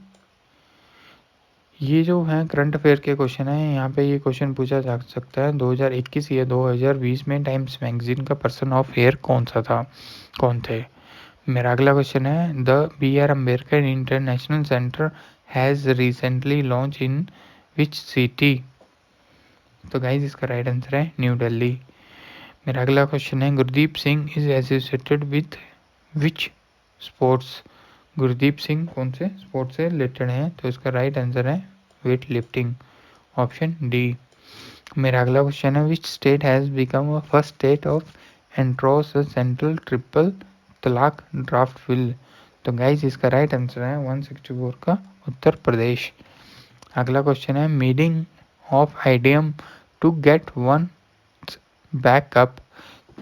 ये जो है करंट अफेयर के क्वेश्चन है, यहाँ पे ये क्वेश्चन पूछा जा सकता है 2021 या 2020 में टाइम्स मैगजीन का पर्सन ऑफ ईयर कौन सा था, कौन थे। मेरा अगला क्वेश्चन है the BR Ambedkar international centre has recently launch in which city. तो गाइज इसका राइट आंसर है न्यू दिल्ली। मेरा अगला क्वेश्चन है Gurdeep Singh is associated with which sports. Gurdeep Singh कौन से स्पोर्ट्स से रिलेटेड हैं, तो इसका राइट आंसर है वेट लिफ्टिंग, ऑप्शन डी। मेरा अगला क्वेश्चन है विच state has become a first state of एंट्रोस central triple talaq draft bill. तो गाइज इसका राइट आंसर है 164 का उत्तर प्रदेश। अगला क्वेश्चन है meaning of idiom to get one backup.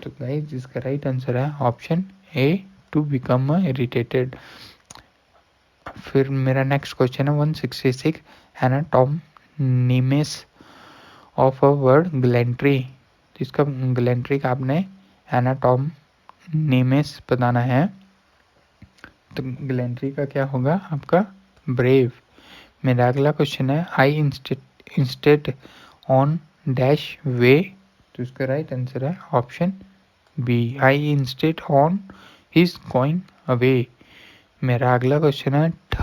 तो गाइज इसका राइट आंसर है option A to become irritated. फिर मेरा नेक्स्ट क्वेश्चन है 166 एनाटोनिमस ऑफ अ वर्ड ग्लैंट्री। इसका ग्लैंट्री का आपने एनाटोनिमस बताना है, तो ग्लैंट्री का क्या होगा आपका ब्रेव। मेरा अगला क्वेश्चन है I instead on dash way. तो इसका राइट आंसर है option B I instead on is going away. मेरा अगला क्वेश्चन है ठ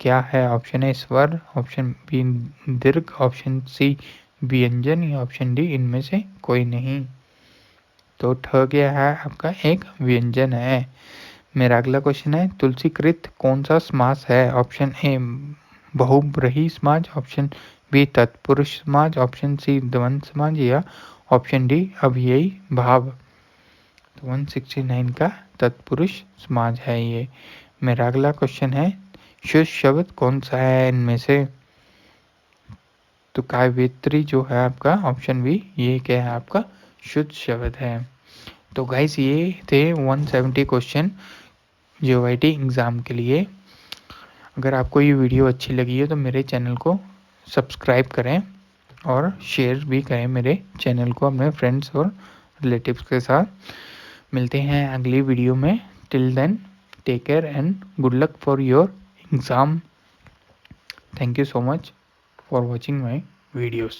क्या है, ऑप्शन ए स्वर, ऑप्शन बी दीर्घ, ऑप्शन सी व्यंजन या ऑप्शन डी इनमें से कोई नहीं। तो ठ क्या है आपका एक व्यंजन है। मेरा अगला क्वेश्चन है तुलसीकृत कौन सा समास है, ऑप्शन ए बहुब्रीहि समाज, ऑप्शन बी तत्पुरुष समाज, ऑप्शन सी द्वंद्व समाज या ऑप्शन डी अव्ययी भाव। तो 169 का तत्पुरुष समाज है ये। मेरा अगला क्वेश्चन है शुद्ध शब्द कौन सा है इनमें से, तो काव्यत्री जो है आपका ऑप्शन बी ये क्या है आपका शुद्ध शब्द है। तो गाइस ये थे 170 क्वेश्चन JOIT एग्ज़ाम के लिए। अगर आपको ये वीडियो अच्छी लगी है तो मेरे चैनल को सब्सक्राइब करें और शेयर भी करें मेरे चैनल को अपने फ्रेंड्स और रिलेटिव्स के साथ। मिलते हैं अगली वीडियो में। Till then take care and good luck for your exam. Thank you so much for watching my videos.